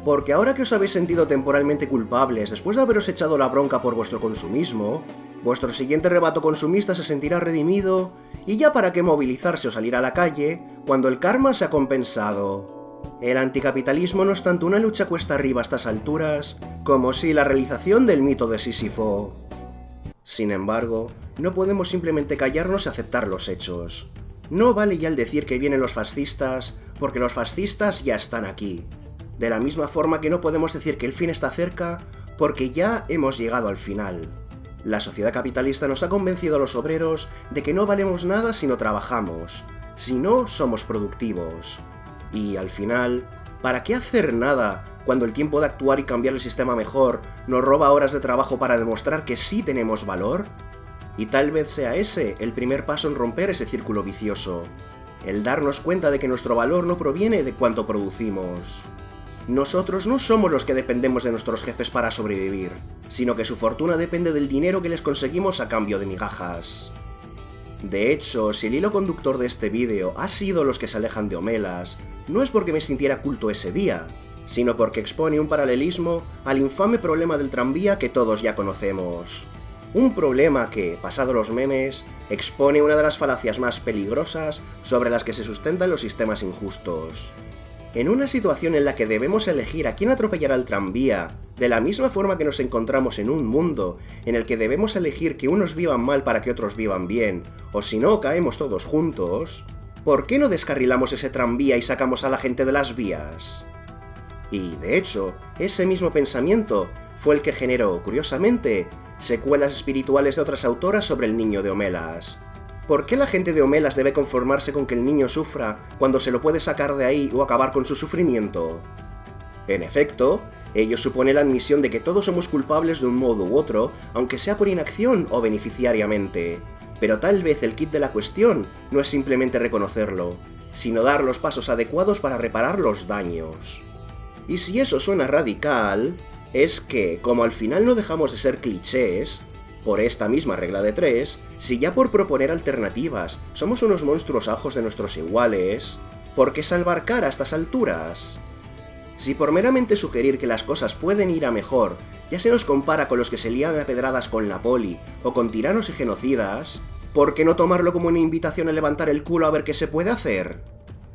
Porque ahora que os habéis sentido temporalmente culpables después de haberos echado la bronca por vuestro consumismo, vuestro siguiente rebato consumista se sentirá redimido, y ya para qué movilizarse o salir a la calle cuando el karma se ha compensado. El anticapitalismo no es tanto una lucha cuesta arriba a estas alturas, como si la realización del mito de Sísifo. Sin embargo, no podemos simplemente callarnos y aceptar los hechos. No vale ya el decir que vienen los fascistas, porque los fascistas ya están aquí. De la misma forma que no podemos decir que el fin está cerca, porque ya hemos llegado al final. La sociedad capitalista nos ha convencido a los obreros de que no valemos nada si no trabajamos, si no somos productivos. Y al final, ¿para qué hacer nada cuando el tiempo de actuar y cambiar el sistema mejor nos roba horas de trabajo para demostrar que sí tenemos valor? Y tal vez sea ese el primer paso en romper ese círculo vicioso, el darnos cuenta de que nuestro valor no proviene de cuánto producimos. Nosotros no somos los que dependemos de nuestros jefes para sobrevivir, sino que su fortuna depende del dinero que les conseguimos a cambio de migajas. De hecho, si el hilo conductor de este vídeo ha sido los que se alejan de Homelas, no es porque me sintiera culto ese día, sino porque expone un paralelismo al infame problema del tranvía que todos ya conocemos. Un problema que, pasado los memes, expone una de las falacias más peligrosas sobre las que se sustentan los sistemas injustos. En una situación en la que debemos elegir a quién atropellará el tranvía, de la misma forma que nos encontramos en un mundo en el que debemos elegir que unos vivan mal para que otros vivan bien, o si no caemos todos juntos, ¿por qué no descarrilamos ese tranvía y sacamos a la gente de las vías? Y, de hecho, ese mismo pensamiento fue el que generó, curiosamente, secuelas espirituales de otras autoras sobre el niño de Homelas. ¿Por qué la gente de Homelas debe conformarse con que el niño sufra cuando se lo puede sacar de ahí o acabar con su sufrimiento? En efecto, ello supone la admisión de que todos somos culpables de un modo u otro, aunque sea por inacción o beneficiariamente. Pero tal vez el kit de la cuestión no es simplemente reconocerlo, sino dar los pasos adecuados para reparar los daños. Y si eso suena radical, es que, como al final no dejamos de ser clichés, por esta misma regla de 3, si ya por proponer alternativas somos unos monstruos a ojos de nuestros iguales, ¿por qué salvar cara a estas alturas? Si por meramente sugerir que las cosas pueden ir a mejor ya se nos compara con los que se lían a pedradas con la poli o con tiranos y genocidas, ¿por qué no tomarlo como una invitación a levantar el culo a ver qué se puede hacer?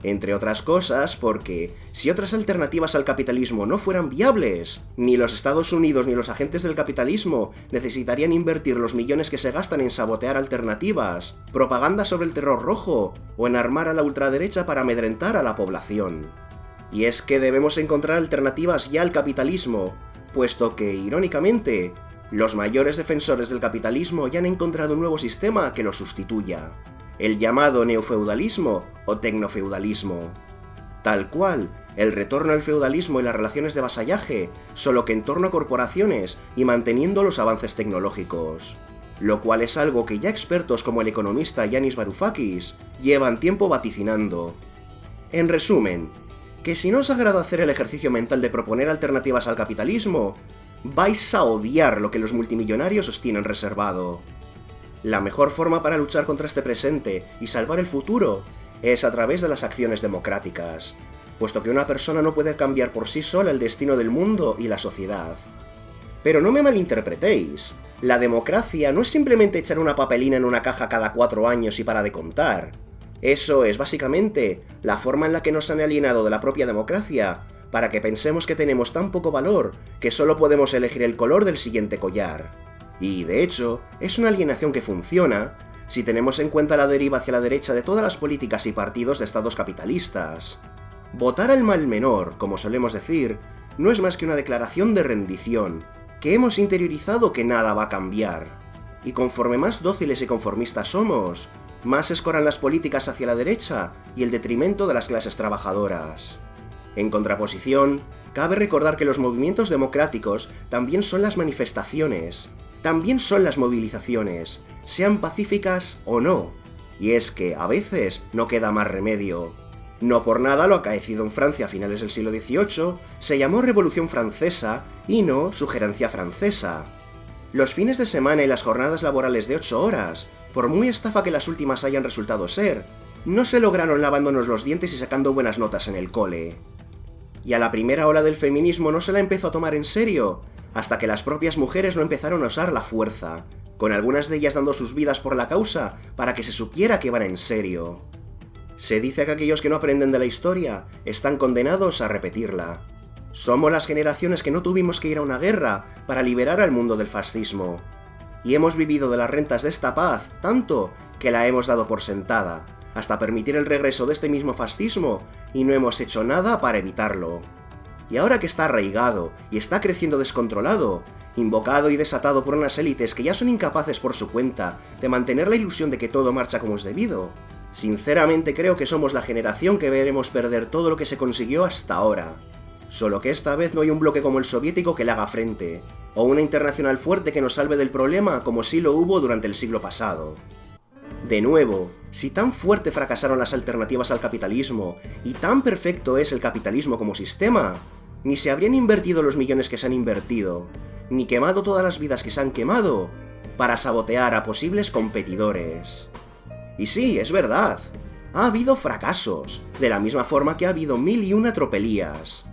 Entre otras cosas, porque si otras alternativas al capitalismo no fueran viables, ni los Estados Unidos ni los agentes del capitalismo necesitarían invertir los millones que se gastan en sabotear alternativas, propaganda sobre el terror rojo o en armar a la ultraderecha para amedrentar a la población. Y es que debemos encontrar alternativas ya al capitalismo, puesto que, irónicamente, los mayores defensores del capitalismo ya han encontrado un nuevo sistema que lo sustituya. El llamado neofeudalismo o tecnofeudalismo. Tal cual, el retorno al feudalismo y las relaciones de vasallaje, solo que en torno a corporaciones y manteniendo los avances tecnológicos. Lo cual es algo que ya expertos como el economista Yanis Varoufakis llevan tiempo vaticinando. En resumen, que si no os agrada hacer el ejercicio mental de proponer alternativas al capitalismo, vais a odiar lo que los multimillonarios os tienen reservado. La mejor forma para luchar contra este presente y salvar el futuro es a través de las acciones democráticas, puesto que una persona no puede cambiar por sí sola el destino del mundo y la sociedad. Pero no me malinterpretéis, la democracia no es simplemente echar una papelina en una caja cada 4 años y para de contar. Eso es básicamente la forma en la que nos han alienado de la propia democracia para que pensemos que tenemos tan poco valor que solo podemos elegir el color del siguiente collar. Y, de hecho, es una alienación que funciona si tenemos en cuenta la deriva hacia la derecha de todas las políticas y partidos de estados capitalistas. Votar al mal menor, como solemos decir, no es más que una declaración de rendición, que hemos interiorizado que nada va a cambiar. Y conforme más dóciles y conformistas somos, más escoran las políticas hacia la derecha y el detrimento de las clases trabajadoras. En contraposición, cabe recordar que los movimientos democráticos también son las manifestaciones, también son las movilizaciones, sean pacíficas o no. Y es que, a veces, no queda más remedio. No por nada lo acaecido en Francia a finales del siglo XVIII se llamó Revolución Francesa y no Sugerencia Francesa. Los fines de semana y las jornadas laborales de 8 horas, por muy estafa que las últimas hayan resultado ser, no se lograron lavándonos los dientes y sacando buenas notas en el cole. Y a la primera ola del feminismo no se la empezó a tomar en serio, hasta que las propias mujeres no empezaron a usar la fuerza, con algunas de ellas dando sus vidas por la causa para que se supiera que iban en serio. Se dice que aquellos que no aprenden de la historia están condenados a repetirla. Somos las generaciones que no tuvimos que ir a una guerra para liberar al mundo del fascismo. Y hemos vivido de las rentas de esta paz tanto que la hemos dado por sentada, hasta permitir el regreso de este mismo fascismo, y no hemos hecho nada para evitarlo. Y ahora que está arraigado y está creciendo descontrolado, invocado y desatado por unas élites que ya son incapaces por su cuenta de mantener la ilusión de que todo marcha como es debido, sinceramente creo que somos la generación que veremos perder todo lo que se consiguió hasta ahora. Solo que esta vez no hay un bloque como el soviético que le haga frente, o una internacional fuerte que nos salve del problema como sí lo hubo durante el siglo pasado. De nuevo, si tan fuerte fracasaron las alternativas al capitalismo y tan perfecto es el capitalismo como sistema, ni se habrían invertido los millones que se han invertido, ni quemado todas las vidas que se han quemado, para sabotear a posibles competidores. Y sí, es verdad, ha habido fracasos, de la misma forma que ha habido 1001 tropelías.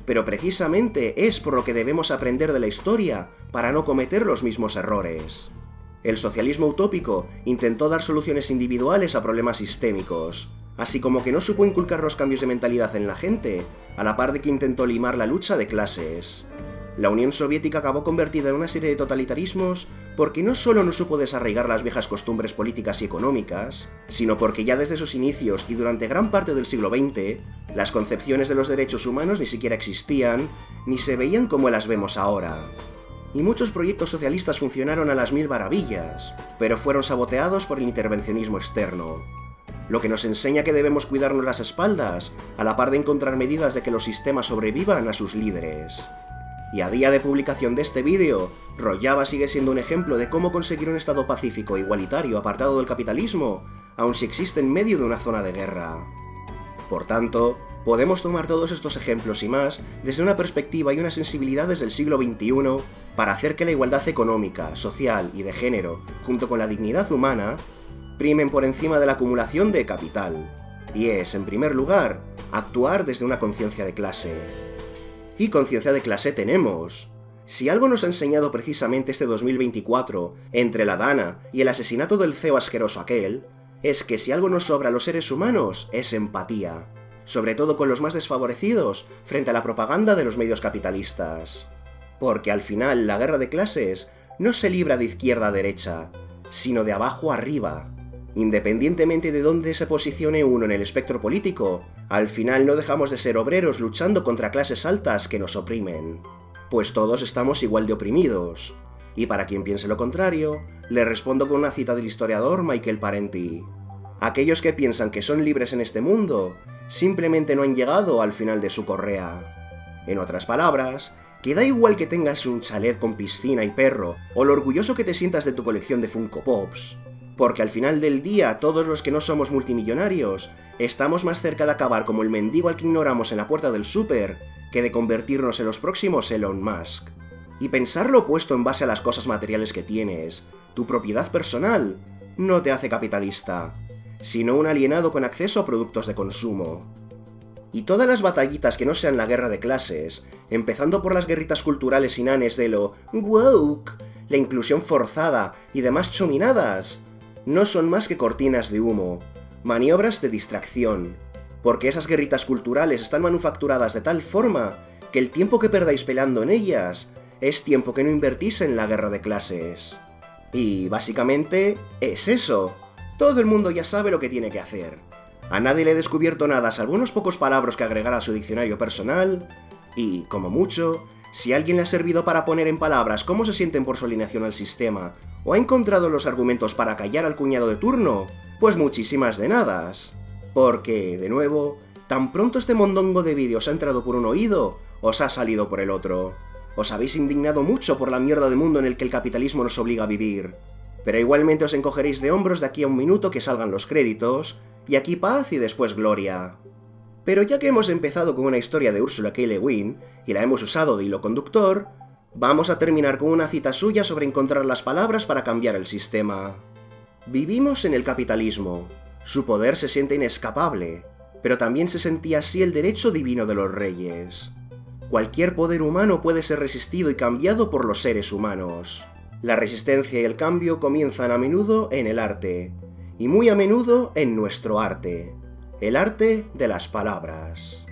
Pero precisamente es por lo que debemos aprender de la historia para no cometer los mismos errores. El socialismo utópico intentó dar soluciones individuales a problemas sistémicos, así como que no supo inculcar los cambios de mentalidad en la gente, a la par de que intentó limar la lucha de clases. La Unión Soviética acabó convertida en una serie de totalitarismos porque no solo no supo desarraigar las viejas costumbres políticas y económicas, sino porque ya desde sus inicios y durante gran parte del siglo XX, las concepciones de los derechos humanos ni siquiera existían, ni se veían como las vemos ahora. Y muchos proyectos socialistas funcionaron a las 1000 maravillas, pero fueron saboteados por el intervencionismo externo. Lo que nos enseña que debemos cuidarnos las espaldas, a la par de encontrar medidas de que los sistemas sobrevivan a sus líderes. Y a día de publicación de este vídeo, Rojava sigue siendo un ejemplo de cómo conseguir un estado pacífico e igualitario apartado del capitalismo, aun si existe en medio de una zona de guerra. Por tanto, podemos tomar todos estos ejemplos y más desde una perspectiva y unas sensibilidades del siglo XXI para hacer que la igualdad económica, social y de género, junto con la dignidad humana, primen por encima de la acumulación de capital. Y es, en primer lugar, actuar desde una conciencia de clase. Y conciencia de clase tenemos. Si algo nos ha enseñado precisamente este 2024, entre la Dana y el asesinato del CEO asqueroso aquel, es que si algo nos sobra a los seres humanos es empatía, sobre todo con los más desfavorecidos frente a la propaganda de los medios capitalistas. Porque al final la guerra de clases no se libra de izquierda a derecha, sino de abajo a arriba. Independientemente de dónde se posicione uno en el espectro político, al final no dejamos de ser obreros luchando contra clases altas que nos oprimen. Pues todos estamos igual de oprimidos. Y para quien piense lo contrario, le respondo con una cita del historiador Michael Parenti. Aquellos que piensan que son libres en este mundo, simplemente no han llegado al final de su correa. En otras palabras, que da igual que tengas un chalet con piscina y perro, o lo orgulloso que te sientas de tu colección de Funko Pops, porque al final del día todos los que no somos multimillonarios estamos más cerca de acabar como el mendigo al que ignoramos en la puerta del súper que de convertirnos en los próximos Elon Musk. Y pensar lo opuesto en base a las cosas materiales que tienes, tu propiedad personal, no te hace capitalista, sino un alienado con acceso a productos de consumo. Y todas las batallitas que no sean la guerra de clases, empezando por las guerritas culturales inanes de lo woke, la inclusión forzada y demás chominadas, no son más que cortinas de humo, maniobras de distracción, porque esas guerritas culturales están manufacturadas de tal forma que el tiempo que perdáis peleando en ellas es tiempo que no invertís en la guerra de clases. Y básicamente es eso. Todo el mundo ya sabe lo que tiene que hacer. A nadie le he descubierto nada salvo unos pocos palabras que agregar a su diccionario personal, y, como mucho, si a alguien le ha servido para poner en palabras cómo se sienten por su alineación al sistema, o ha encontrado los argumentos para callar al cuñado de turno, pues muchísimas de nadas. Porque, de nuevo, tan pronto este mondongo de vídeos ha entrado por un oído, os ha salido por el otro. Os habéis indignado mucho por la mierda de mundo en el que el capitalismo nos obliga a vivir. Pero igualmente os encogeréis de hombros de aquí a un minuto que salgan los créditos, y aquí paz y después gloria. Pero ya que hemos empezado con una historia de Ursula K. Le Guin, y la hemos usado de hilo conductor, vamos a terminar con una cita suya sobre encontrar las palabras para cambiar el sistema. Vivimos en el capitalismo. Su poder se siente inescapable, pero también se sentía así el derecho divino de los reyes. Cualquier poder humano puede ser resistido y cambiado por los seres humanos. La resistencia y el cambio comienzan a menudo en el arte, y muy a menudo en nuestro arte, el arte de las palabras.